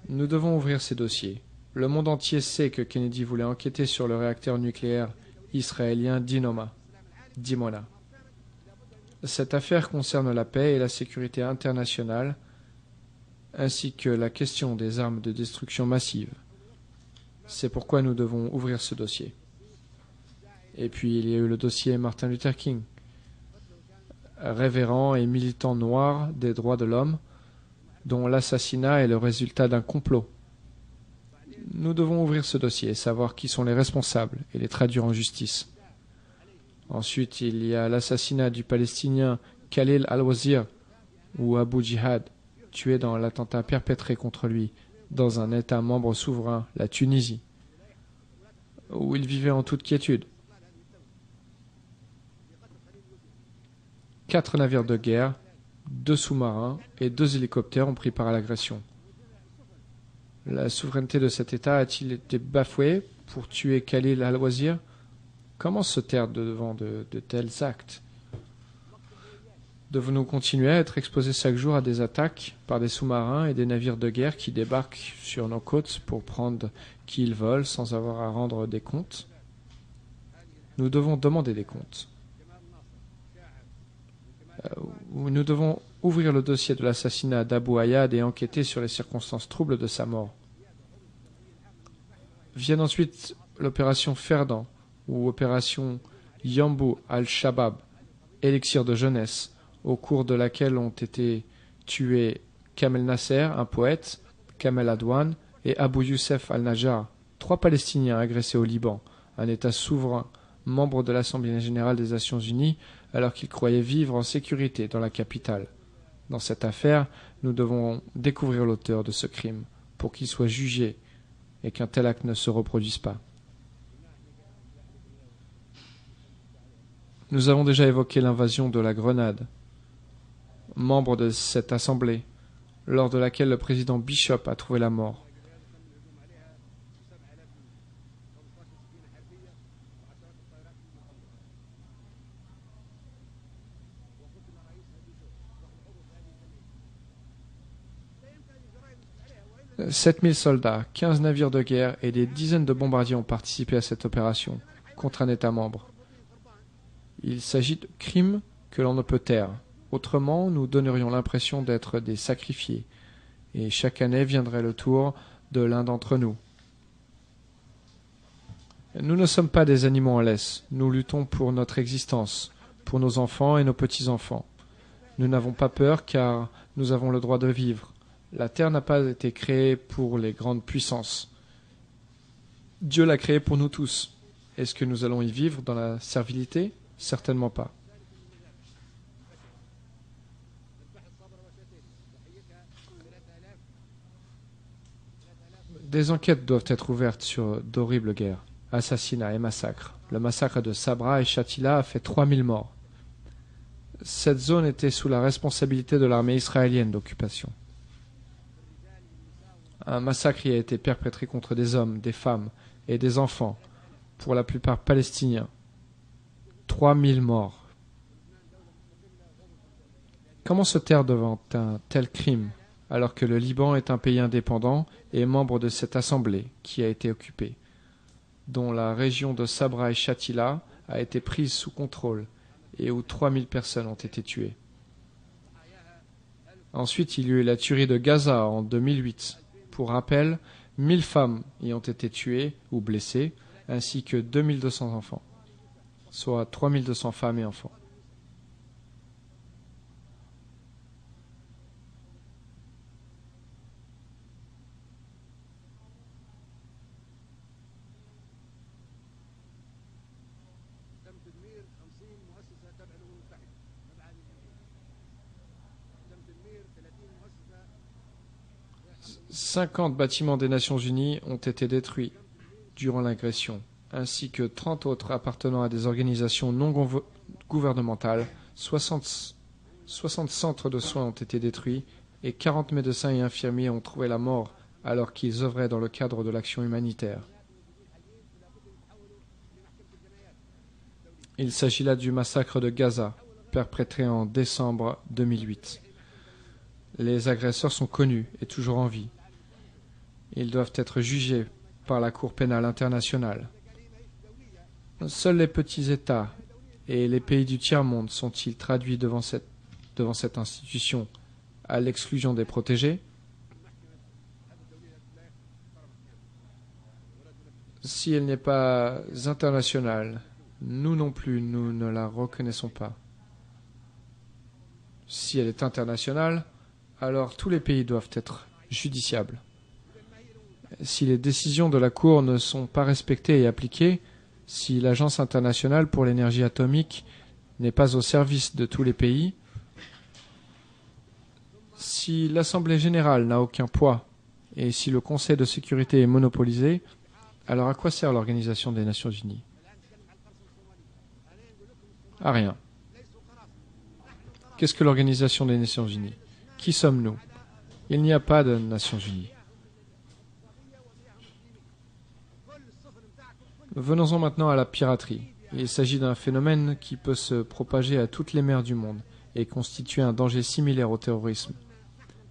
Nous devons ouvrir ces dossiers. Le monde entier sait que Kennedy voulait enquêter sur le réacteur nucléaire israélien Dimona. Cette affaire concerne la paix et la sécurité internationale, ainsi que la question des armes de destruction massive. C'est pourquoi nous devons ouvrir ce dossier. Et puis il y a eu le dossier Martin Luther King, révérend et militant noir des droits de l'homme, dont l'assassinat est le résultat d'un complot. Nous devons ouvrir ce dossier et savoir qui sont les responsables et les traduire en justice. Ensuite, il y a l'assassinat du Palestinien Khalil al-Wazir, ou Abu Jihad, tué dans l'attentat perpétré contre lui dans un État membre souverain, la Tunisie, où il vivait en toute quiétude. 4 navires de guerre, 2 sous-marins et 2 hélicoptères ont pris part à l'agression. La souveraineté de cet État a-t-il été bafouée pour tuer Khalil al-Wazir? Comment se taire devant de tels actes? Devons-nous continuer à être exposés chaque jour à des attaques par des sous-marins et des navires de guerre qui débarquent sur nos côtes pour prendre qui ils veulent sans avoir à rendre des comptes? Nous devons demander des comptes. Nous devons ouvrir le dossier de l'assassinat d'Abu Ayyad et enquêter sur les circonstances troubles de sa mort. Vienne ensuite l'opération Ferdan ou opération Yambu al-Shabab, élixir de jeunesse, au cours de laquelle ont été tués Kamel Nasser, un poète, Kamel Adwan et Abu Youssef al-Najjar, 3 Palestiniens agressés au Liban, un État souverain, membre de l'Assemblée générale des Nations unies, alors qu'ils croyaient vivre en sécurité dans la capitale. Dans cette affaire, nous devons découvrir l'auteur de ce crime pour qu'il soit jugé et qu'un tel acte ne se reproduise pas. Nous avons déjà évoqué l'invasion de la Grenade, membre de cette assemblée, lors de laquelle le président Bishop a trouvé la mort. « 7000 soldats, 15 navires de guerre et des dizaines de bombardiers ont participé à cette opération contre un État membre. Il s'agit de crimes que l'on ne peut taire. Autrement, nous donnerions l'impression d'être des sacrifiés, et chaque année viendrait le tour de l'un d'entre nous. Nous ne sommes pas des animaux en laisse, nous luttons pour notre existence, pour nos enfants et nos petits-enfants. Nous n'avons pas peur car nous avons le droit de vivre. La terre n'a pas été créée pour les grandes puissances. Dieu l'a créée pour nous tous. Est-ce que nous allons y vivre dans la servilité? Certainement pas. Des enquêtes doivent être ouvertes sur d'horribles guerres, assassinats et massacres. Le massacre de Sabra et Shatila a fait 3000 morts. Cette zone était sous la responsabilité de l'armée israélienne d'occupation. Un massacre y a été perpétré contre des hommes, des femmes et des enfants, pour la plupart palestiniens. 3000 morts. Comment se taire devant un tel crime, alors que le Liban est un pays indépendant et membre de cette assemblée qui a été occupée, dont la région de Sabra et Shatila a été prise sous contrôle et où 3000 personnes ont été tuées. Ensuite, il y a eu la tuerie de Gaza en 2008. Pour rappel, 1000 femmes y ont été tuées ou blessées, ainsi que 2200 enfants, soit 3200 femmes et enfants. تم تدمير 50 مؤسسة تابعة للأمم المتحدة مبعث الجمعية. تم تدمير 30 مؤسسة. 50 bâtiments des Nations Unies ont été détruits durant l'agression, ainsi que 30 autres appartenant à des organisations non gouvernementales. 60 centres de soins ont été détruits et 40 médecins et infirmiers ont trouvé la mort alors qu'ils œuvraient dans le cadre de l'action humanitaire. Il s'agit là du massacre de Gaza, perpétré en décembre 2008. Les agresseurs sont connus et toujours en vie. Ils doivent être jugés par la Cour pénale internationale. Seuls les petits États et les pays du tiers-monde sont-ils traduits devant cette institution à l'exclusion des protégés? Si elle n'est pas internationale, nous non plus, nous ne la reconnaissons pas. Si elle est internationale, alors tous les pays doivent être judiciables. Si les décisions de la Cour ne sont pas respectées et appliquées, si l'Agence internationale pour l'énergie atomique n'est pas au service de tous les pays, si l'Assemblée générale n'a aucun poids et si le Conseil de sécurité est monopolisé, alors à quoi sert l'Organisation des Nations Unies? À rien. Qu'est-ce que l'Organisation des Nations Unies? Qui sommes-nous? Il n'y a pas de Nations Unies. Venons-en maintenant à la piraterie. Il s'agit d'un phénomène qui peut se propager à toutes les mers du monde et constituer un danger similaire au terrorisme.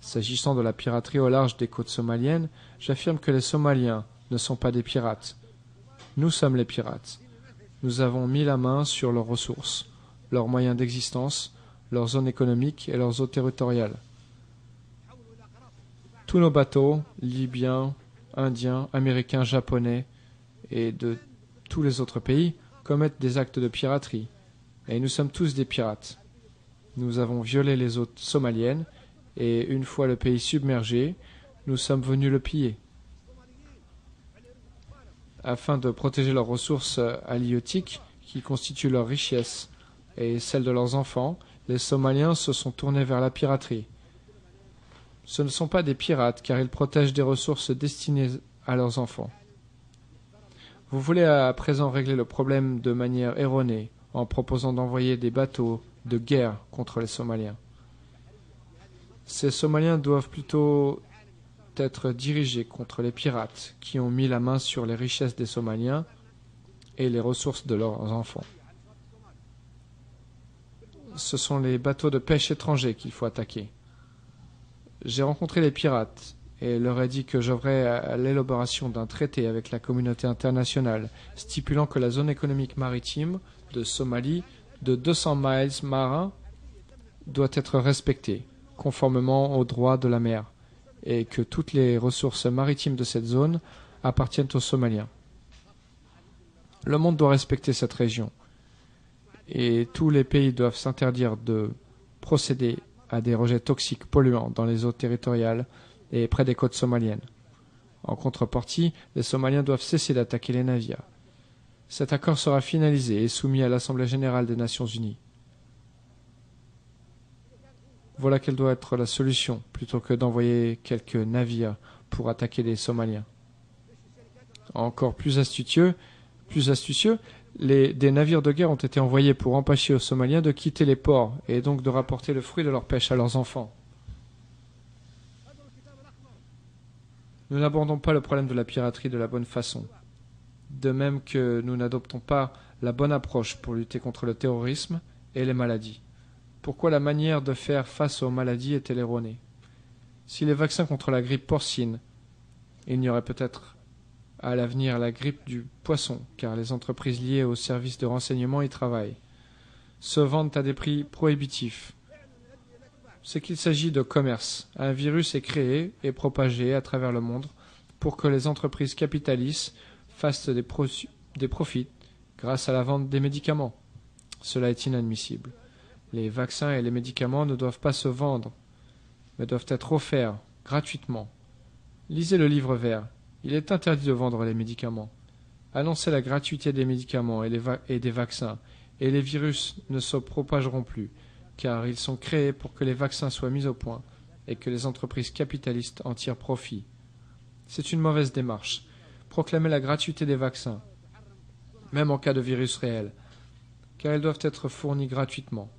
S'agissant de la piraterie au large des côtes somaliennes, j'affirme que les Somaliens ne sont pas des pirates. Nous sommes les pirates. Nous avons mis la main sur leurs ressources, leurs moyens d'existence, leurs zones économiques et leurs eaux territoriales. Tous nos bateaux, libyens, indiens, américains, japonais et de tous les autres pays, commettent des actes de piraterie. Et nous sommes tous des pirates. Nous avons violé les eaux somaliennes et une fois le pays submergé, nous sommes venus le piller. Afin de protéger leurs ressources halieutiques qui constituent leur richesse et celles de leurs enfants, les Somaliens se sont tournés vers la piraterie. Ce ne sont pas des pirates car ils protègent des ressources destinées à leurs enfants. Vous voulez à présent régler le problème de manière erronée en proposant d'envoyer des bateaux de guerre contre les Somaliens. Ces Somaliens doivent plutôt être dirigés contre les pirates qui ont mis la main sur les richesses des Somaliens et les ressources de leurs enfants. Ce sont les bateaux de pêche étrangers qu'il faut attaquer. J'ai rencontré les pirates et leur ai dit que j'œuvrais à l'élaboration d'un traité avec la communauté internationale stipulant que la zone économique maritime de Somalie de 200 miles marins doit être respectée, conformément aux droits de la mer, et que toutes les ressources maritimes de cette zone appartiennent aux Somaliens. Le monde doit respecter cette région, et tous les pays doivent s'interdire de procéder à des rejets toxiques polluants dans les eaux territoriales et près des côtes somaliennes. En contrepartie, les Somaliens doivent cesser d'attaquer les navires. Cet accord sera finalisé et soumis à l'Assemblée générale des Nations unies. Voilà quelle doit être la solution, plutôt que d'envoyer quelques navires pour attaquer les Somaliens. Encore plus astucieux, des navires de guerre ont été envoyés pour empêcher aux Somaliens de quitter les ports et donc de rapporter le fruit de leur pêche à leurs enfants. Nous n'abordons pas le problème de la piraterie de la bonne façon, de même que nous n'adoptons pas la bonne approche pour lutter contre le terrorisme et les maladies. Pourquoi la manière de faire face aux maladies est-elle erronée? Si les vaccins contre la grippe porcine, il y aurait peut-être à l'avenir la grippe du poisson, car les entreprises liées aux services de renseignement y travaillent, se vendent à des prix prohibitifs. C'est qu'il s'agit de commerce. Un virus est créé et propagé à travers le monde pour que les entreprises capitalistes fassent des profits grâce à la vente des médicaments. Cela est inadmissible. Les vaccins et les médicaments ne doivent pas se vendre, mais doivent être offerts gratuitement. Lisez le livre vert. Il est interdit de vendre les médicaments. Annoncez la gratuité des médicaments et des vaccins, et les virus ne se propageront plus, car ils sont créés pour que les vaccins soient mis au point et que les entreprises capitalistes en tirent profit. C'est une mauvaise démarche. Proclamez la gratuité des vaccins, même en cas de virus réel, car ils doivent être fournis gratuitement.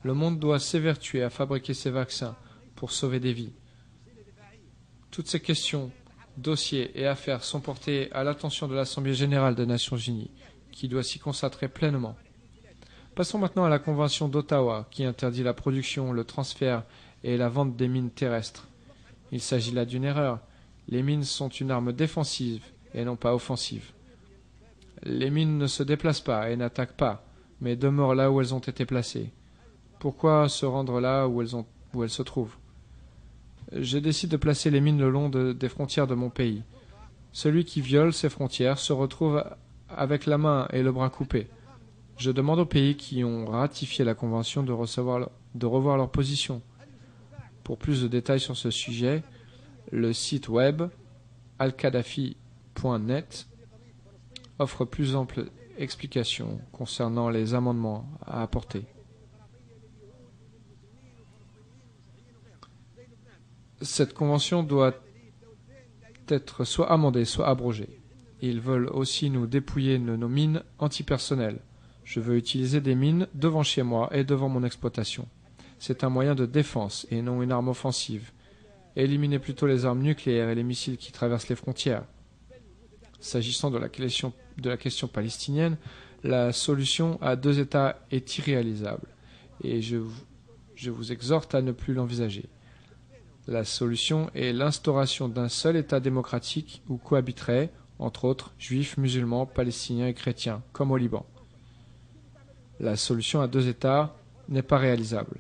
Le monde doit s'évertuer à fabriquer ces vaccins pour sauver des vies. Toutes ces questions, dossiers et affaires sont portés à l'attention de l'Assemblée générale des Nations unies, qui doit s'y consacrer pleinement. Passons maintenant à la Convention d'Ottawa, qui interdit la production, le transfert et la vente des mines terrestres. Il s'agit là d'une erreur. Les mines sont une arme défensive et non pas offensive. Les mines ne se déplacent pas et n'attaquent pas, mais demeurent là où elles ont été placées. Pourquoi se rendre là où elles se trouvent? Je décide de placer les mines le long des frontières de mon pays. Celui qui viole ces frontières se retrouve avec la main et le bras coupés. Je demande aux pays qui ont ratifié la Convention de revoir leur position. Pour plus de détails sur ce sujet, le site web alqaddafi.net offre plus ample explications concernant les amendements à apporter. Cette convention doit être soit amendée, soit abrogée. Ils veulent aussi nous dépouiller de nos mines antipersonnelles. Je veux utiliser des mines devant chez moi et devant mon exploitation. C'est un moyen de défense et non une arme offensive. Éliminez plutôt les armes nucléaires et les missiles qui traversent les frontières. S'agissant de la question palestinienne, la solution à 2 États est irréalisable et je vous exhorte à ne plus l'envisager. La solution est l'instauration d'un seul État démocratique où cohabiteraient, entre autres, juifs, musulmans, palestiniens et chrétiens, comme au Liban. La solution à 2 États n'est pas réalisable.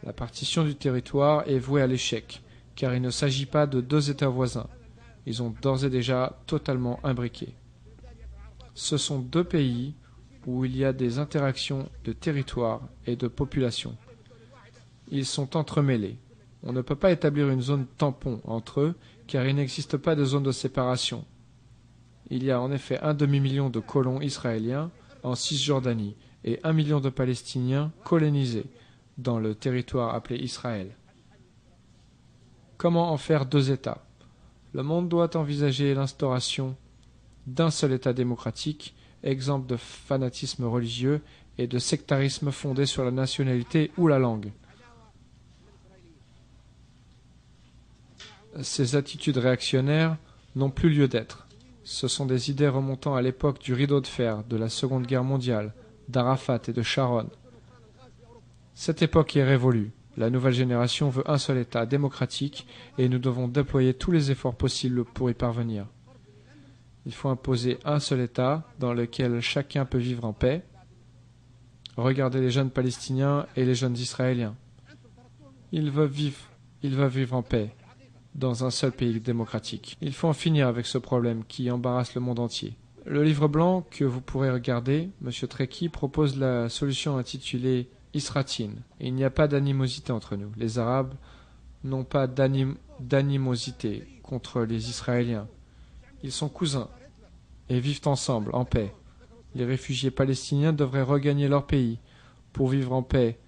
La partition du territoire est vouée à l'échec, car il ne s'agit pas de 2 États voisins. Ils ont d'ores et déjà totalement imbriqué. Ce sont 2 pays où il y a des interactions de territoire et de population. Ils sont entremêlés. On ne peut pas établir une zone tampon entre eux, car il n'existe pas de zone de séparation. Il y a en effet 1 demi-million de colons israéliens en Cisjordanie et 1 million de Palestiniens colonisés dans le territoire appelé Israël. Comment en faire 2 États? Le monde doit envisager l'instauration d'un seul État démocratique, exemple de fanatisme religieux et de sectarisme fondé sur la nationalité ou la langue. Ces attitudes réactionnaires n'ont plus lieu d'être. Ce sont des idées remontant à l'époque du rideau de fer, de la Seconde Guerre mondiale, d'Arafat et de Sharon. Cette époque est révolue. La nouvelle génération veut un seul État démocratique et nous devons déployer tous les efforts possibles pour y parvenir. Il faut imposer un seul État dans lequel chacun peut vivre en paix. Regardez les jeunes Palestiniens et les jeunes Israéliens. Ils veulent vivre en paix dans un seul pays démocratique. Il faut en finir avec ce problème qui embarrasse le monde entier. Le livre blanc que vous pourrez regarder, M. Trekkie propose la solution intitulée Isratin. Il n'y a pas d'animosité entre nous. Les Arabes n'ont pas d'animosité contre les Israéliens. Ils sont cousins et vivent ensemble, en paix. Les réfugiés palestiniens devraient regagner leur pays pour vivre en paix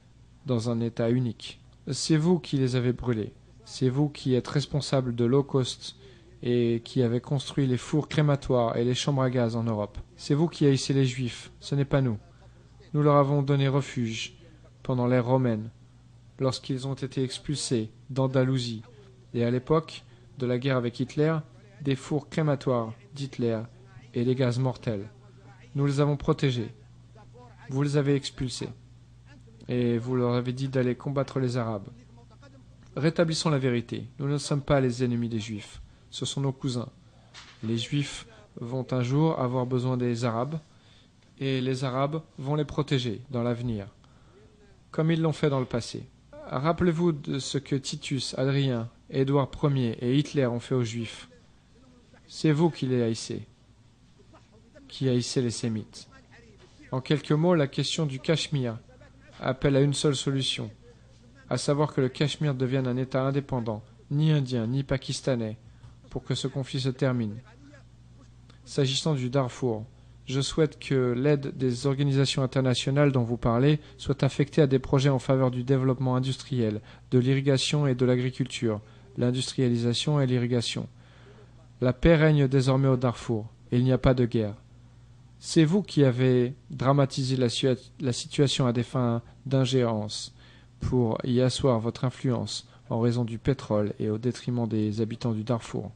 dans un État unique. C'est vous qui les avez brûlés. C'est vous qui êtes responsable de l'Holocauste et qui avez construit les fours crématoires et les chambres à gaz en Europe. C'est vous qui haïssez les Juifs, ce n'est pas nous. Nous leur avons donné refuge pendant l'ère romaine, lorsqu'ils ont été expulsés d'Andalousie, et à l'époque de la guerre avec Hitler, des fours crématoires d'Hitler et des gaz mortels. Nous les avons protégés. Vous les avez expulsés. Et vous leur avez dit d'aller combattre les Arabes. Rétablissons la vérité. Nous ne sommes pas les ennemis des Juifs. Ce sont nos cousins. Les Juifs vont un jour avoir besoin des Arabes, et les Arabes vont les protéger dans l'avenir, comme ils l'ont fait dans le passé. Rappelez-vous de ce que Titus, Adrien, Édouard Ier et Hitler ont fait aux Juifs. C'est vous qui les haïssez, qui haïssez les Sémites. En quelques mots, la question du Cachemire appelle à une seule solution, à savoir que le Cachemire devienne un État indépendant, ni indien, ni pakistanais, pour que ce conflit se termine. S'agissant du Darfour, je souhaite que l'aide des organisations internationales dont vous parlez soit affectée à des projets en faveur du développement industriel, de l'irrigation et de l'agriculture, l'industrialisation et l'irrigation. La paix règne désormais au Darfour, et il n'y a pas de guerre. C'est vous qui avez dramatisé la situation à des fins d'ingérence pour y asseoir votre influence en raison du pétrole et au détriment des habitants du Darfour.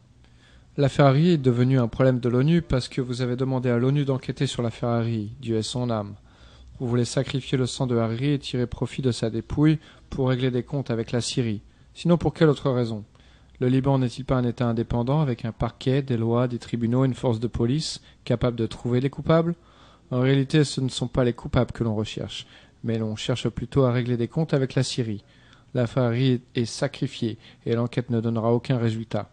L'affaire Hariri est devenue un problème de l'ONU parce que vous avez demandé à l'ONU d'enquêter sur l'affaire Hariri, Dieu ait son âme. Vous voulez sacrifier le sang de Hariri et tirer profit de sa dépouille pour régler des comptes avec la Syrie. Sinon pour quelle autre raison? Le Liban n'est-il pas un État indépendant avec un parquet, des lois, des tribunaux, une force de police capable de trouver les coupables? En réalité, ce ne sont pas les coupables que l'on recherche, mais l'on cherche plutôt à régler des comptes avec la Syrie. L'affaire Hariri est sacrifiée et l'enquête ne donnera aucun résultat.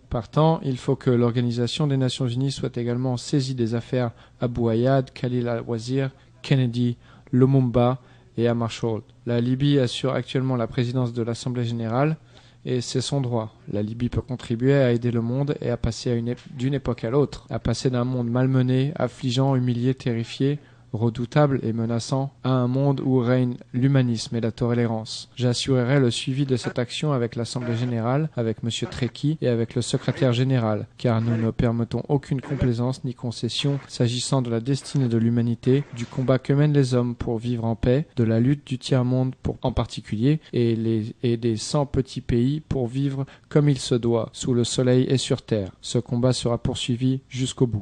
Partant, il faut que l'Organisation des Nations Unies soit également saisie des affaires Abu Ayyad, Khalil al-Wazir, Kennedy, Lumumba et Hammarskjöld. La Libye assure actuellement la présidence de l'Assemblée générale et c'est son droit. La Libye peut contribuer à aider le monde et à passer d'une époque à l'autre, à passer d'un monde malmené, affligeant, humilié, terrifié, redoutable et menaçant, à un monde où règne l'humanisme et la tolérance. J'assurerai le suivi de cette action avec l'Assemblée générale, avec M. Trekki et avec le secrétaire général, car nous ne permettons aucune complaisance ni concession s'agissant de la destinée de l'humanité, du combat que mènent les hommes pour vivre en paix, de la lutte du tiers-monde en particulier, et des 100 petits pays pour vivre comme il se doit, sous le soleil et sur terre. Ce combat sera poursuivi jusqu'au bout.